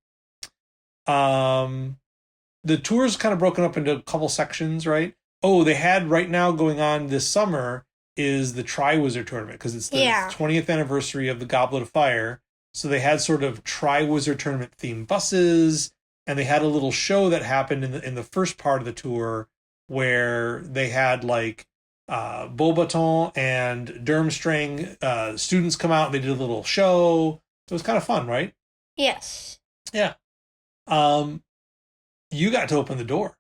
The tour is kind of broken up into a couple sections, right? Oh, they had right now going on this summer is the Triwizard Tournament, because it's the 20th anniversary of the Goblet of Fire. So they had sort of Triwizard Tournament themed buses, and they had a little show that happened in the first part of the tour where they had like Beaubaton and Durmstrang students come out and they did a little show. So it was kind of fun, right? Yes. Yeah. You got to open the door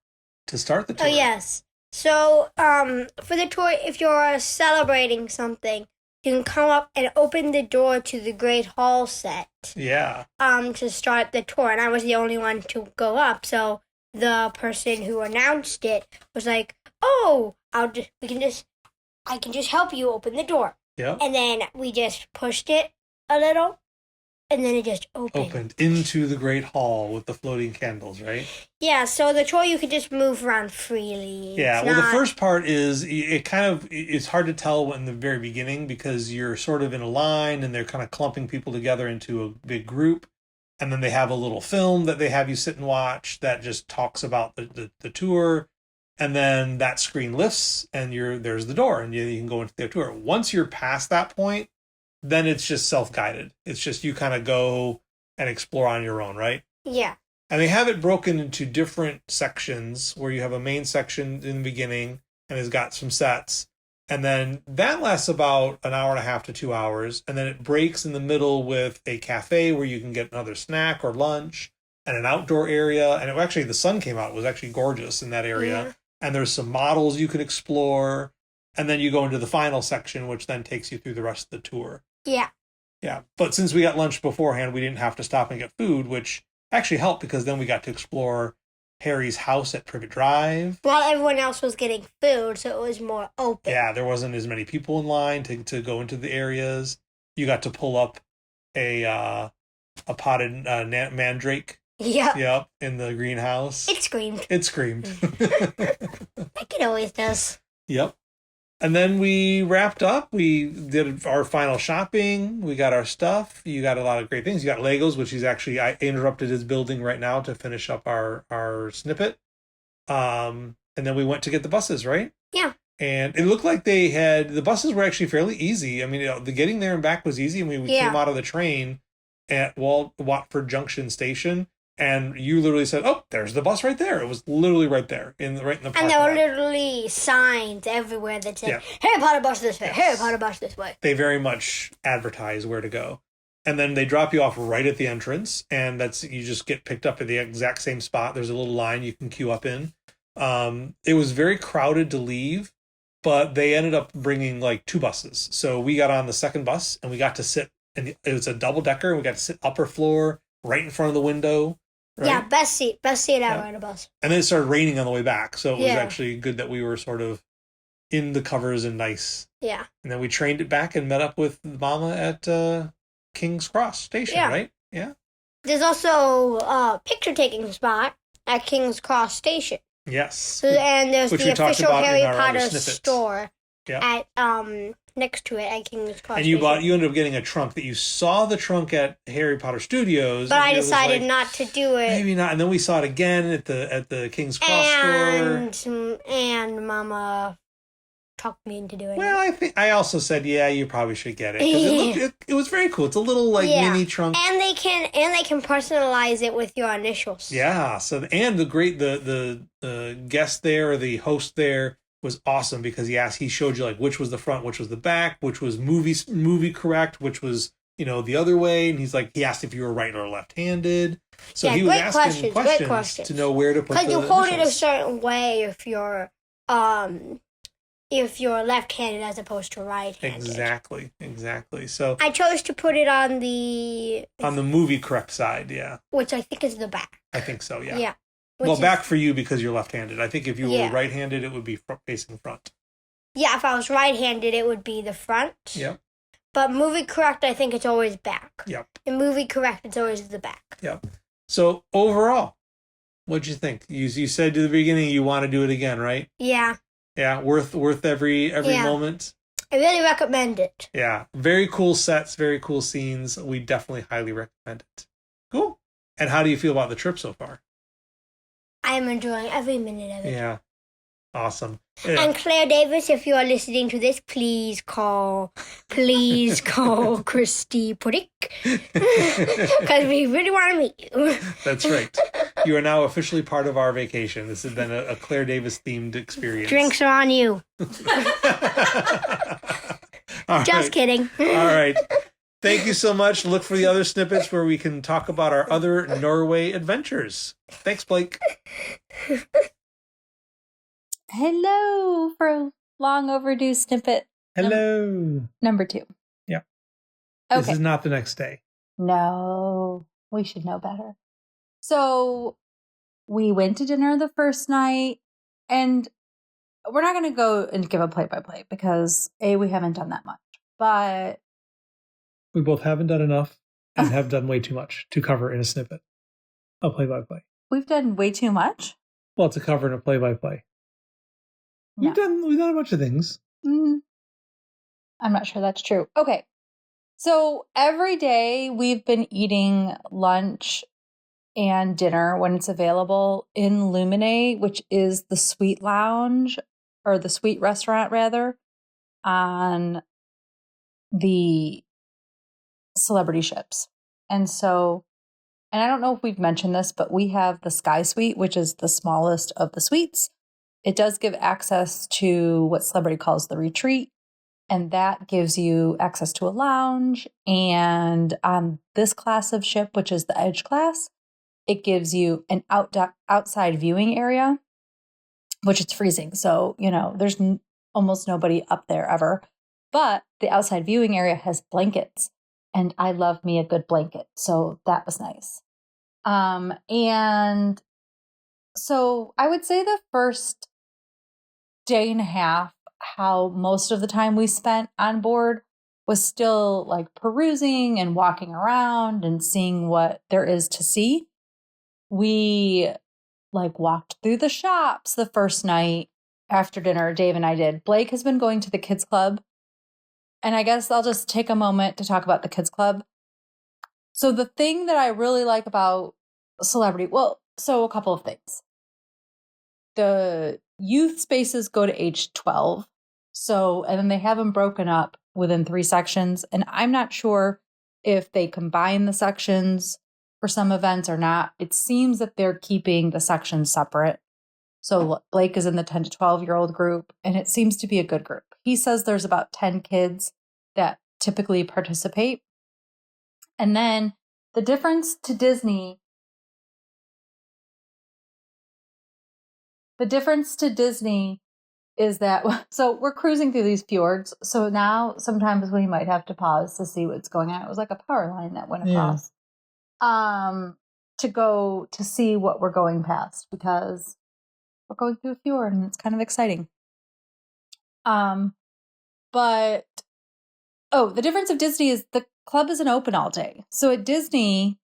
to start the tour. Oh, yes. So, for the tour, if you're celebrating something, you can come up and open the door to the Great Hall set. Yeah. To start the tour, and I was the only one to go up. So the person who announced it was like, "Oh, I can just help you open the door." Yeah. And then we just pushed it a little, and then it just opened into the Great Hall with the floating candles, right? Yeah, so the tour you could just move around freely. Yeah, the first part is, it's hard to tell in the very beginning because you're sort of in a line and they're kind of clumping people together into a big group. And then they have a little film that they have you sit and watch that just talks about the tour. And then that screen lifts and there's the door and you can go into the tour. Once you're past that point, then it's just self-guided. It's just you kind of go and explore on your own, right? Yeah. And they have it broken into different sections where you have a main section in the beginning and it's got some sets. And then that lasts about an hour and a half to 2 hours. And then it breaks in the middle with a cafe where you can get another snack or lunch and an outdoor area. And actually, the sun came out. It was actually gorgeous in that area. Yeah. And there's some models you can explore. And then you go into the final section, which then takes you through the rest of the tour. Yeah. Yeah. But since we got lunch beforehand, we didn't have to stop and get food, which actually helped because then we got to explore Harry's house at Privet Drive. While everyone else was getting food, so it was more open. Yeah, there wasn't as many people in line to go into the areas. You got to pull up a potted mandrake. Yeah. Yep, in the greenhouse. It screamed. It screamed. Like it always does. Yep. And then we wrapped up. We did our final shopping. We got our stuff. You got a lot of great things. You got Legos, which I interrupted his building right now to finish up our snippet. And then we went to get the buses, right? Yeah. And it looked like the buses were actually fairly easy. I mean, the getting there and back was easy. I mean, we came out of the train at Watford Junction Station. And you literally said, "Oh, there's the bus right there." It was literally right there, right in the parking lot. And there were literally signs everywhere that said, "Harry Potter bus this way, Harry Potter bus this way." They very much advertise where to go. And then they drop you off right at the entrance, and you just get picked up at the exact same spot. There's a little line you can queue up in. It was very crowded to leave, but they ended up bringing like 2 buses. So we got on the second bus, and we got to sit, and it was a double-decker, and we got to sit upper floor right in front of the window. Right? Yeah, best seat ever on a bus. And then it started raining on the way back, so it was actually good that we were sort of in the covers and nice. Yeah. And then we trained it back and met up with Mama at King's Cross Station, right? Yeah. There's also a picture-taking spot at King's Cross Station. Yes. So, and there's the official Harry Potter store at next to it at King's Cross. And you ended up getting a trunk that you saw the trunk at Harry Potter Studios. But I decided not to do it. Maybe not. And then we saw it again at the King's Cross store. And Mama talked me into doing it. Well, I also said, you probably should get it because it was very cool. It's a little mini trunk, and they can personalize it with your initials. Yeah. So and the guest there, or the host there, was awesome because he showed you like which was the front, which was the back, which was movie correct, which was the other way, and he asked if you were right or left-handed. So he was asking questions to know where to put the because you hold it a initials. certain way if you're left-handed as opposed to right-handed. Exactly. So I chose to put it on the movie correct side, which I think is the back. I think so, yeah. Yeah. Well, back for you because you're left-handed. I think if you were right-handed, it would be facing front. Yeah, if I was right-handed, it would be the front. Yep. But movie correct, I think it's always back. Yep. In movie correct, it's always the back. Yep. So overall, what'd you think? You said to the beginning you want to do it again, right? Yeah. Yeah, worth every moment. I really recommend it. Yeah, very cool sets, very cool scenes. We definitely highly recommend it. Cool. And how do you feel about the trip so far? I'm enjoying every minute of it. Yeah. Awesome. Yeah. And Claire Davis, if you are listening to this, please call Christy Pudick. Because we really want to meet you. That's right. You are now officially part of our vacation. This has been a Claire Davis themed experience. Drinks are on you. Just kidding. All right. Thank you so much. Look for the other snippets where we can talk about our other Norway adventures. Thanks, Blake. Hello for a long overdue snippet. Hello. Number 2. Yeah. Okay. This is not the next day. No, we should know better. So we went to dinner the first night, and we're not going to go and give a play-by-play because we haven't done that much, but we both haven't done enough and have done way too much to cover in a snippet. A play-by-play. We've done way too much? Well, to cover in a play-by-play. No. We've done a bunch of things. I'm not sure that's true. Okay. So every day we've been eating lunch and dinner when it's available in Lumine, which is the sweet lounge, or the sweet restaurant rather, on the celebrity ships. And I don't know if we've mentioned this, but we have the Sky Suite, which is the smallest of the suites. It does give access to what Celebrity calls the retreat, and that gives you access to a lounge. And on this class of ship, which is the Edge class, it gives you an outside viewing area, which it's freezing. So, there's almost nobody up there ever. But the outside viewing area has blankets, and I love me a good blanket. So that was nice. And So I would say the first day and a half, how most of the time we spent on board was still like perusing and walking around and seeing what there is to see. We like walked through the shops the first night after dinner. Dave and I did. Blake has been going to the kids club. And I guess I'll just take a moment to talk about the kids club. So the thing that I really like about Celebrity, so a couple of things. The youth spaces go to age 12. And then they have them broken up within 3 sections. And I'm not sure if they combine the sections for some events or not. It seems that they're keeping the sections separate. So Blake is in the 10 to 12-year-old group, and it seems to be a good group. He says there's about 10 kids that typically participate. And then the difference to Disney is that, so we're cruising through these fjords. So now sometimes we might have to pause to see what's going on. It was like a power line that went across to go to see what we're going past, because we're going through a fjord and it's kind of exciting. But the difference of Disney is the club isn't open all day. So at Disney,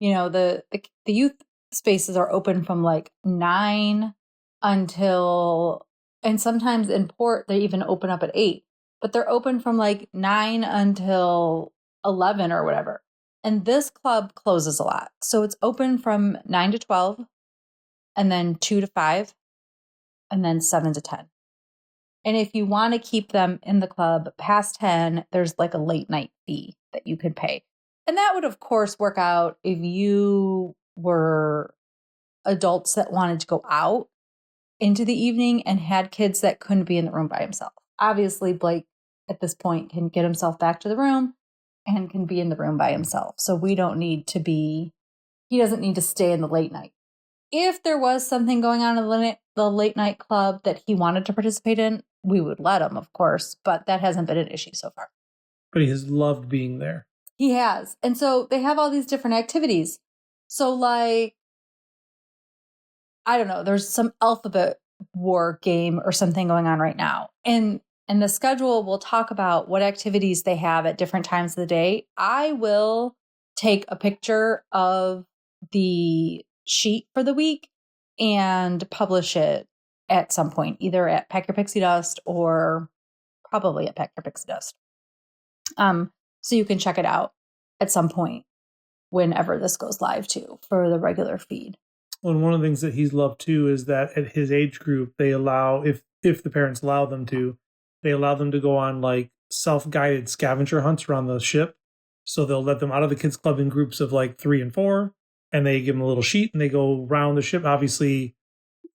the youth spaces are open from like 9 until, and sometimes in port they even open up at 8, but they're open from like 9 until 11 or whatever. And this club closes a lot. So it's open from 9 to 12, and then 2 to 5, and then 7 to 10. And if you want to keep them in the club past 10, there's like a late night fee that you could pay. And that would, of course, work out if you were adults that wanted to go out into the evening and had kids that couldn't be in the room by himself. Obviously, Blake at this point can get himself back to the room and can be in the room by himself. So he doesn't need to stay in the late night. If there was something going on in the late night club that he wanted to participate in, we would let him, of course, but that hasn't been an issue so far. But he has loved being there. He has. And so they have all these different activities. So like, I don't know, there's some alphabet war game or something going on right now. And the schedule will talk about what activities they have at different times of the day. I will take a picture of the sheet for the week and publish it at some point, either at Pack Your Pixie Dust or probably at Pack Your Pixie Dust. So you can check it out at some point whenever this goes live too, for the regular feed. Well, and one of the things that he's loved too is that at his age group, they allow, if the parents allow them to, they allow them to go on like self-guided scavenger hunts around the ship. So they'll let them out of the kids club in groups of like 3 and 4, and they give them a little sheet and they go around the ship, obviously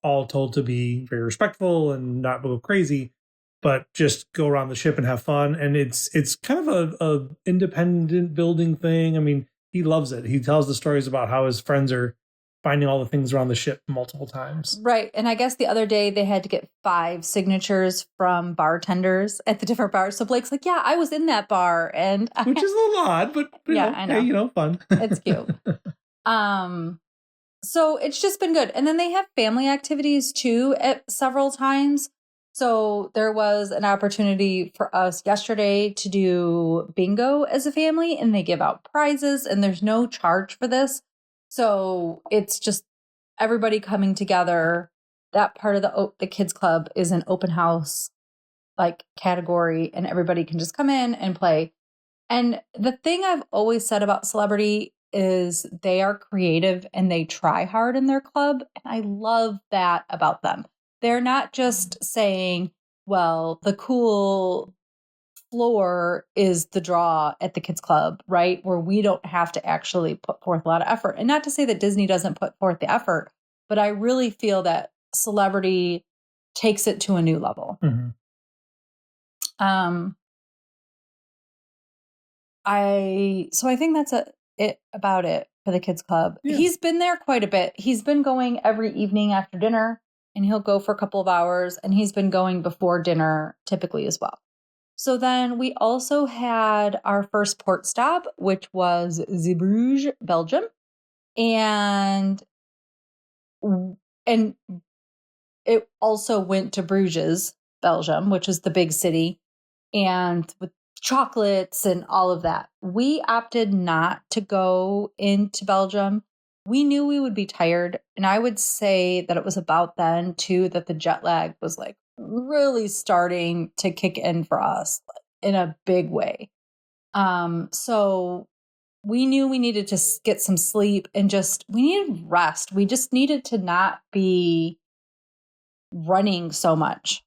all told to be very respectful and not go crazy, but just go around the ship and have fun. And it's kind of a independent building thing. I mean, he loves it. He tells the stories about how his friends are finding all the things around the ship multiple times. Right. And I guess the other day they had to get 5 signatures from bartenders at the different bars. So Blake's like, yeah, I was in that bar. And which is a little odd, but I know. Hey, fun. It's cute. So it's just been good. And then they have family activities too at several times. So there was an opportunity for us yesterday to do bingo as a family, and they give out prizes, and there's no charge for this. So it's just everybody coming together. That part of the kids club is an open house like category, and everybody can just come in and play. And the thing I've always said about Celebrity is they are creative and they try hard in their club. And I love that about them. They're not just saying, well, the cool floor is the draw at the kids club, right? Where we don't have to actually put forth a lot of effort. And not to say that Disney doesn't put forth the effort, but I really feel that Celebrity takes it to a new level. Mm-hmm. I think that's it about it for the kids club. Yeah. He's been there quite a bit. He's been going every evening after dinner, and he'll go for a couple of hours, and he's been going before dinner typically as well. So then we also had our first port stop, which was Zeebrugge, Belgium. And and it also went to Bruges, Belgium, which is the big city, and with chocolates and all of that. We opted not to go into Belgium. We knew we would be tired. And I would say that it was about then, too, that the jet lag was like really starting to kick in for us in a big way. So we knew we needed to get some sleep and we needed rest. We just needed to not be running so much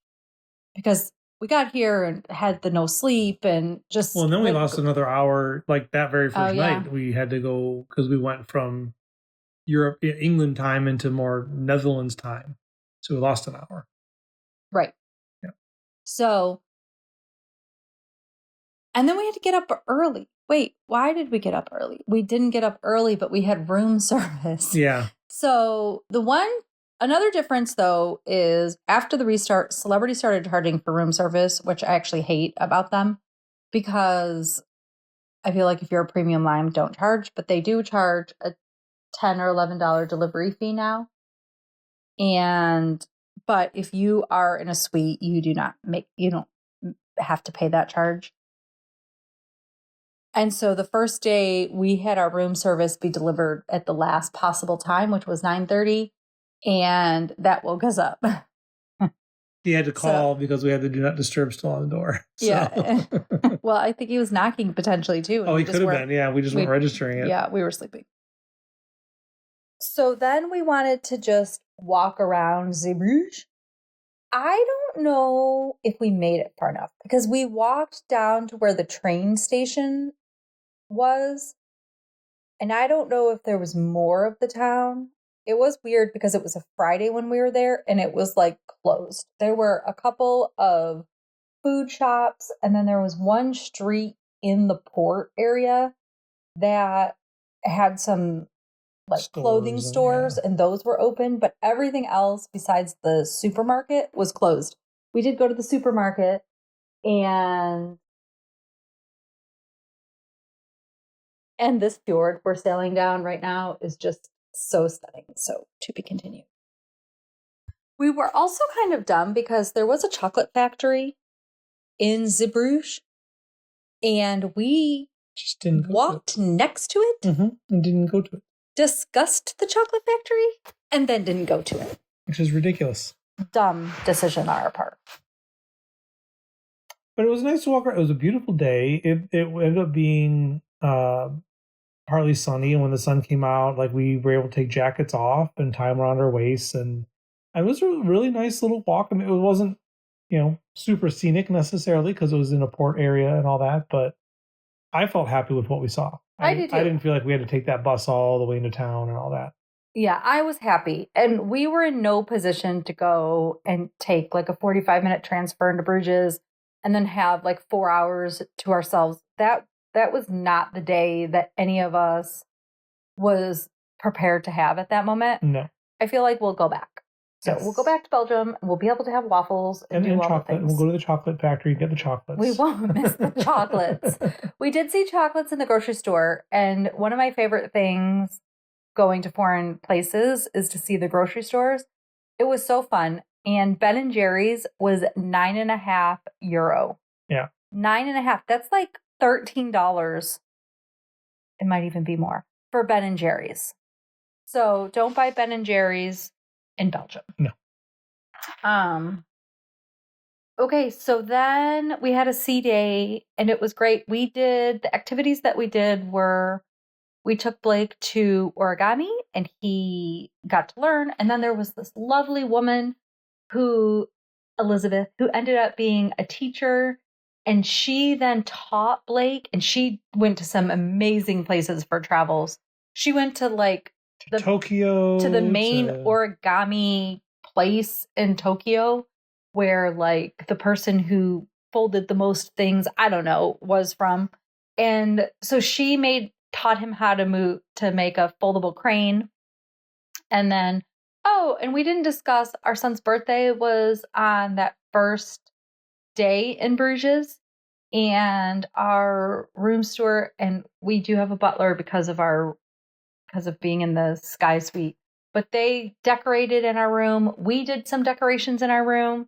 because we got here and had the no sleep and just. Well, and then we lost another hour, like that very first night. We had to go because we went from England time into more Netherlands time. So we lost an hour. Right. Yeah. So, and then we had to get up early. Wait, why did we get up early? We didn't get up early, but we had room service. Yeah. So another difference though is after the restart, Celebrity started charging for room service, which I actually hate about them because I feel like if you're a premium Lime, don't charge, but they do charge a $10 or $11 delivery fee now. But if you are in a suite, you don't have to pay that charge. And so the first day we had our room service be delivered at the last possible time, which was 9:30. And that woke us up. He had to call because we had the do not disturb still on the door. So. Yeah. Well, I think he was knocking potentially too. Oh, he could have been. Yeah, we weren't registering it. Yeah, we were sleeping. So then we wanted to just walk around Zeebrugge. I don't know if we made it far enough because we walked down to where the train station was. And I don't know if there was more of the town. It was weird because it was a Friday when we were there and it was like closed. There were a couple of food shops and then there was one street in the port area that had some like clothing stores and those were open, but everything else besides the supermarket was closed. We did go to the supermarket and this fjord we're sailing down right now is just so stunning. So to be continued. We were also kind of dumb because there was a chocolate factory in Zeebrugge and we just didn't walked next to it and didn't go to it. Discussed the chocolate factory and then didn't go to it. Which is ridiculous. Dumb decision on our part. But it was nice to walk around. It was a beautiful day. It ended up being partly sunny, and when the sun came out, like we were able to take jackets off and tie them around our waists, and it was a really nice little walk. I mean, it wasn't, super scenic necessarily because it was in a port area and all that, but I felt happy with what we saw. I did too. I didn't feel like we had to take that bus all the way into town and all that. Yeah, I was happy. And we were in no position to go and take like a 45-minute transfer into Bruges and then have like 4 hours to ourselves. That was not the day that any of us was prepared to have at that moment. No. I feel like we'll go back. So we'll go back to Belgium and we'll be able to have waffles and do all chocolate. the things. We'll go to the chocolate factory and get the chocolates. We won't miss the chocolates. We did see chocolates in the grocery store. And one of my favorite things going to foreign places is to see the grocery stores. It was so fun. And Ben & Jerry's was €9.50. Yeah. 9.50. That's like $13. It might even be more for Ben & Jerry's. So don't buy Ben & Jerry's in Belgium. No. Okay, so then we had a sea day and it was great. The activities that we did were, we took Blake to origami and he got to learn. And then there was this lovely woman Elizabeth, who ended up being a teacher. And she then taught Blake and she went to some amazing places for travels. She went to Tokyo, to the main origami place in Tokyo where like the person who folded the most things, I don't know, was from. And so she taught him how to make a foldable crane. And then, and we didn't discuss our son's birthday was on that first day in Bruges, and our room steward, and we do have a butler because of being in the Sky Suite. but they decorated in our room. We did some decorations in our room.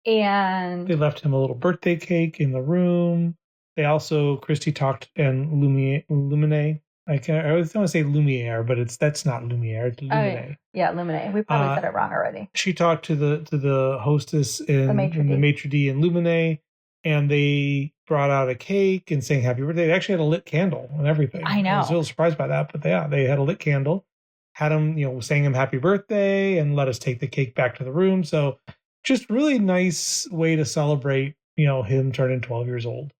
And they left him a little birthday cake in the room. They also, Christy talked and Lumine. I always want to say Lumiere, but that's not Lumiere. It's Lumine. Yeah, Lumine. We probably said it wrong already. She talked to the hostess in the maitre d' in Lumine, and they brought out a cake and sang happy birthday. They actually had a lit candle and everything. I know. I was a little surprised by that, but they had a lit candle. Had him, sang him happy birthday and let us take the cake back to the room. So just really nice way to celebrate, him turning 12 years old.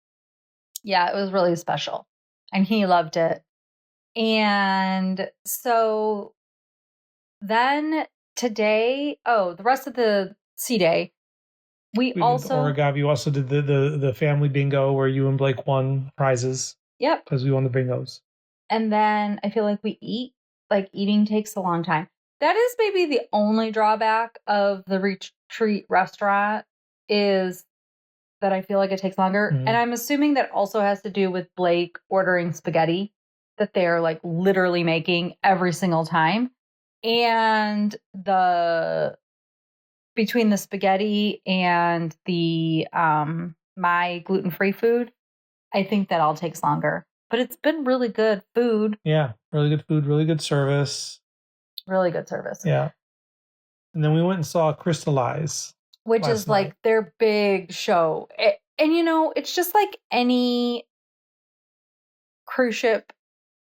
Yeah, it was really special. And he loved it. And so then today, the rest of the C Day, we also... Origami, you also did the family bingo where you and Blake won prizes. Yep. Because we won the bingos. And then I feel like we eat. Like, eating takes a long time. That is maybe the only drawback of the retreat restaurant is that I feel like it takes longer. Mm-hmm. And I'm assuming that also has to do with Blake ordering spaghetti that they're like literally making every single time. And between the spaghetti and the my gluten-free food, I think that all takes longer. But it's been really good food. Yeah, really good food, really good service. Really good service. Yeah. And then we went and saw Crystallize. Which is night. Like their big show. And it's just like any cruise ship,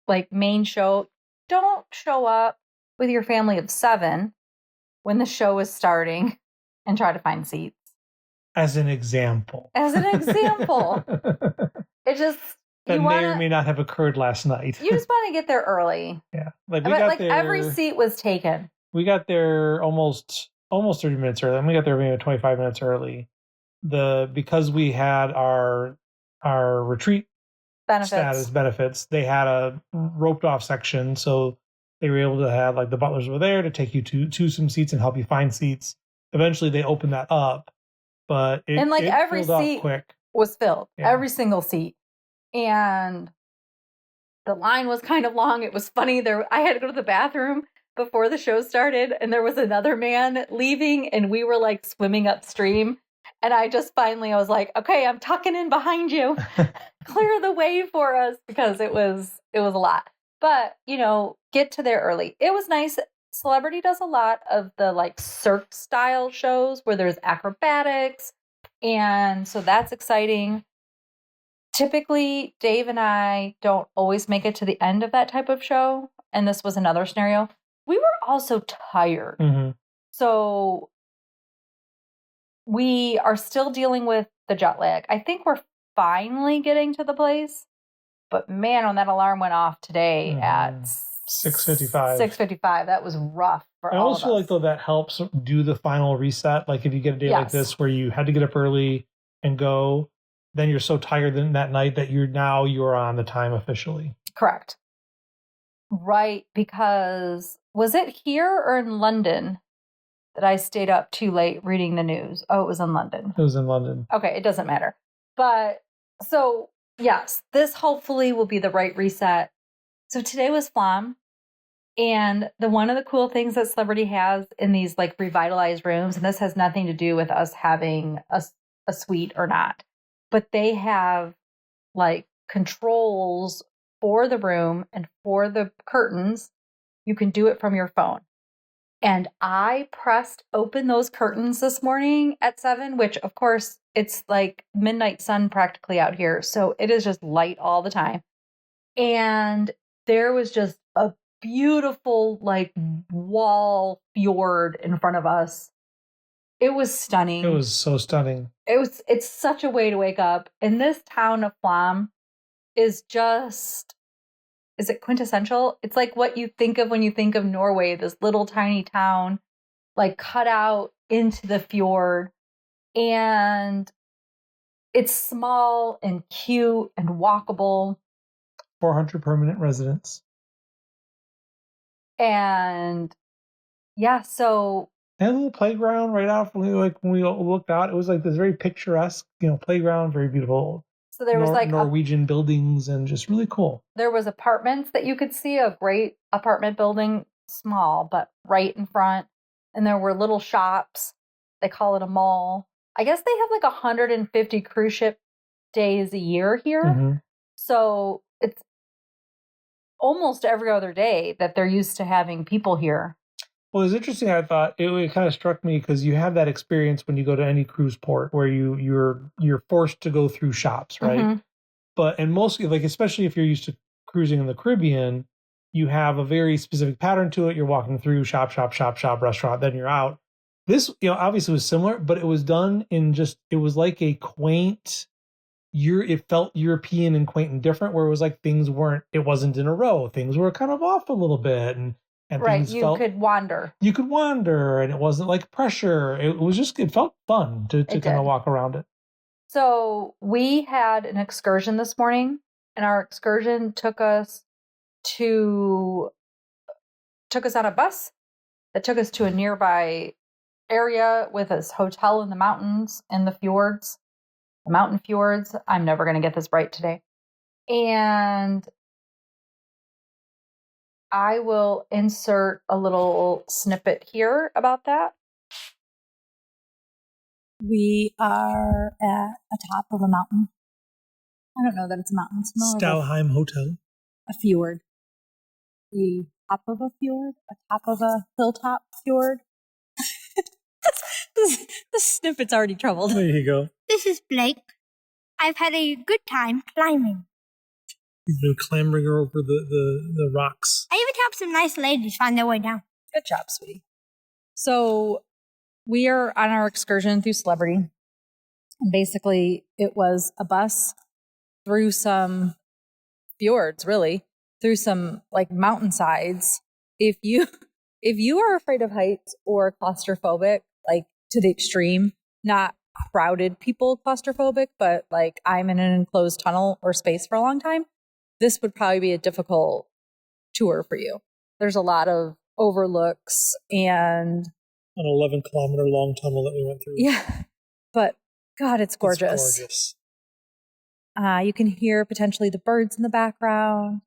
like main show. Don't show up with your family of 7 when the show is starting and try to find seats. As an example. It just... That may or may not have occurred last night. You just want to get there early. Yeah. We got there, every seat was taken. We got there almost 30 minutes early. And we got there maybe 25 minutes early. Because we had our retreat benefits, they had a roped off section. So they were able to have, like, the butlers were there to take you to some seats and help you find seats. Eventually they opened that up. But every seat was filled. Yeah. Every single seat. And the line was kind of long. It was funny. I had to go to the bathroom before the show started, and there was another man leaving, and we were like swimming upstream. And I was like, okay, I'm tucking in behind you. Clear the way for us, because it was a lot. But, get to there early. It was nice. Celebrity does a lot of the like Cirque style shows where there's acrobatics. And so that's exciting. Typically, Dave and I don't always make it to the end of that type of show. And this was another scenario. We were also tired. Mm-hmm. So we are still dealing with the jet lag. I think we're finally getting to the place. But man, when that alarm went off today at 6:55. 6:55, that was rough for all of us. I almost feel like, though, that helps do the final reset. Like if you get a day like this where you had to get up early and go, then you're so tired that night that you're on the time officially. Correct. Right, because was it here or in London that I stayed up too late reading the news? Oh, it was in London. It was in London. Okay, it doesn't matter. But so, yes, this hopefully will be the right reset. So today was Flam. And one of the cool things that Celebrity has in these like revitalized rooms, and this has nothing to do with us having a suite or not, but they have like controls for the room and for the curtains. You can do it from your phone. And I pressed open those curtains this morning at 7, which of course it's like midnight sun practically out here. So it is just light all the time. And there was just a beautiful like wall fjord in front of us. It was stunning. It was so stunning. It's such a way to wake up. And this town of Flam is it quintessential? It's like what you think of when you think of Norway, this little tiny town, like cut out into the fjord. And it's small and cute and walkable. 400 permanent residents. And yeah, so they had a little playground right out when we looked out. It was like this very picturesque, playground, very beautiful. So there was like Norwegian buildings and just really cool. There was apartments that you could see, a great apartment building small, but right in front. And there were little shops. They call it a mall. I guess they have like 150 cruise ship days a year here. Mm-hmm. So it's almost every other day that they're used to having people here. Well, it's interesting. I thought it kind of struck me because you have that experience when you go to any cruise port where you're forced to go through shops, right? Mm-hmm. And mostly, like, especially if you're used to cruising in the Caribbean, you have a very specific pattern to it. You're walking through shop, restaurant, then you're out. This, obviously was similar, but it was done in it was like a quaint, it felt European and quaint and different, where it was like it wasn't in a row. Things were kind of off a little bit. And right, could wander. You could wander, and it wasn't like pressure. It felt fun to kind of walk around it. So we had an excursion this morning, and our excursion took us on a bus that took us to a nearby area with a hotel in the mountains and the fjords, the mountain fjords. I'm never going to get this right today. And I will insert a little snippet here about that. We are at the top of a mountain. I don't know that it's a mountain. It's more Stalheim Hotel. A fjord. The top of a fjord? A top of a hilltop fjord? The snippet's already troubled. There you go. This is Blake. I've had a good time climbing. You've been clambering over the rocks. I even helped some nice ladies find their way down. Good job, sweetie. So we are on our excursion through Celebrity. And basically, it was a bus through some fjords, really, through some like mountainsides. If you are afraid of heights or claustrophobic, like to the extreme, not crowded people claustrophobic, but like I'm in an enclosed tunnel or space for a long time, this would probably be a difficult tour for you. There's a lot of overlooks and an 11-kilometer long tunnel that we went through. Yeah, but God, it's gorgeous. It's gorgeous. You can hear potentially the birds in the background.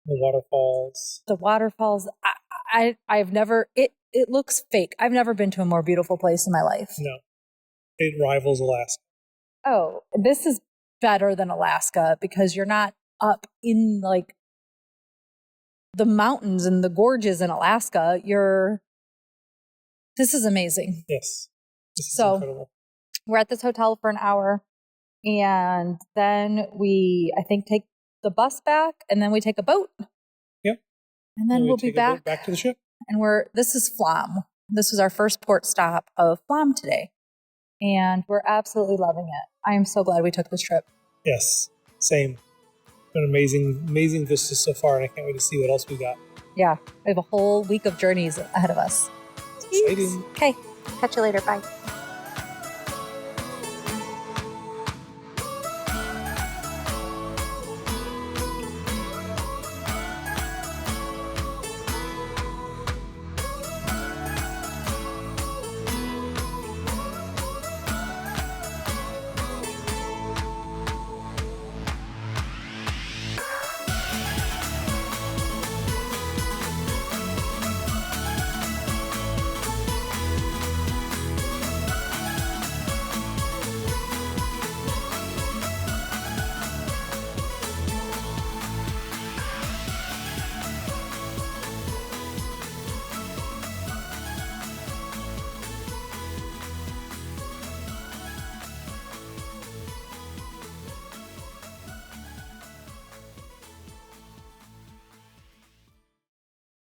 The waterfalls. The waterfalls. I've never. It looks fake. I've never been to a more beautiful place in my life. No, it rivals Alaska. Oh, this is better than Alaska because you're not up in like the mountains and the gorges in Alaska. This is amazing. Yes. This is incredible. We're at this hotel for an hour, and then we, I think, take the bus back, and then we take a boat. Yep. And then we'll be back to the ship. And this is Flam. This was our first port stop of Flam today. And we're absolutely loving it. I am so glad we took this trip. Yes, same. Been amazing vistas so far, and I can't wait to see what else we got. Yeah, we have a whole week of journeys ahead of us. It's exciting. Okay, catch you later. Bye.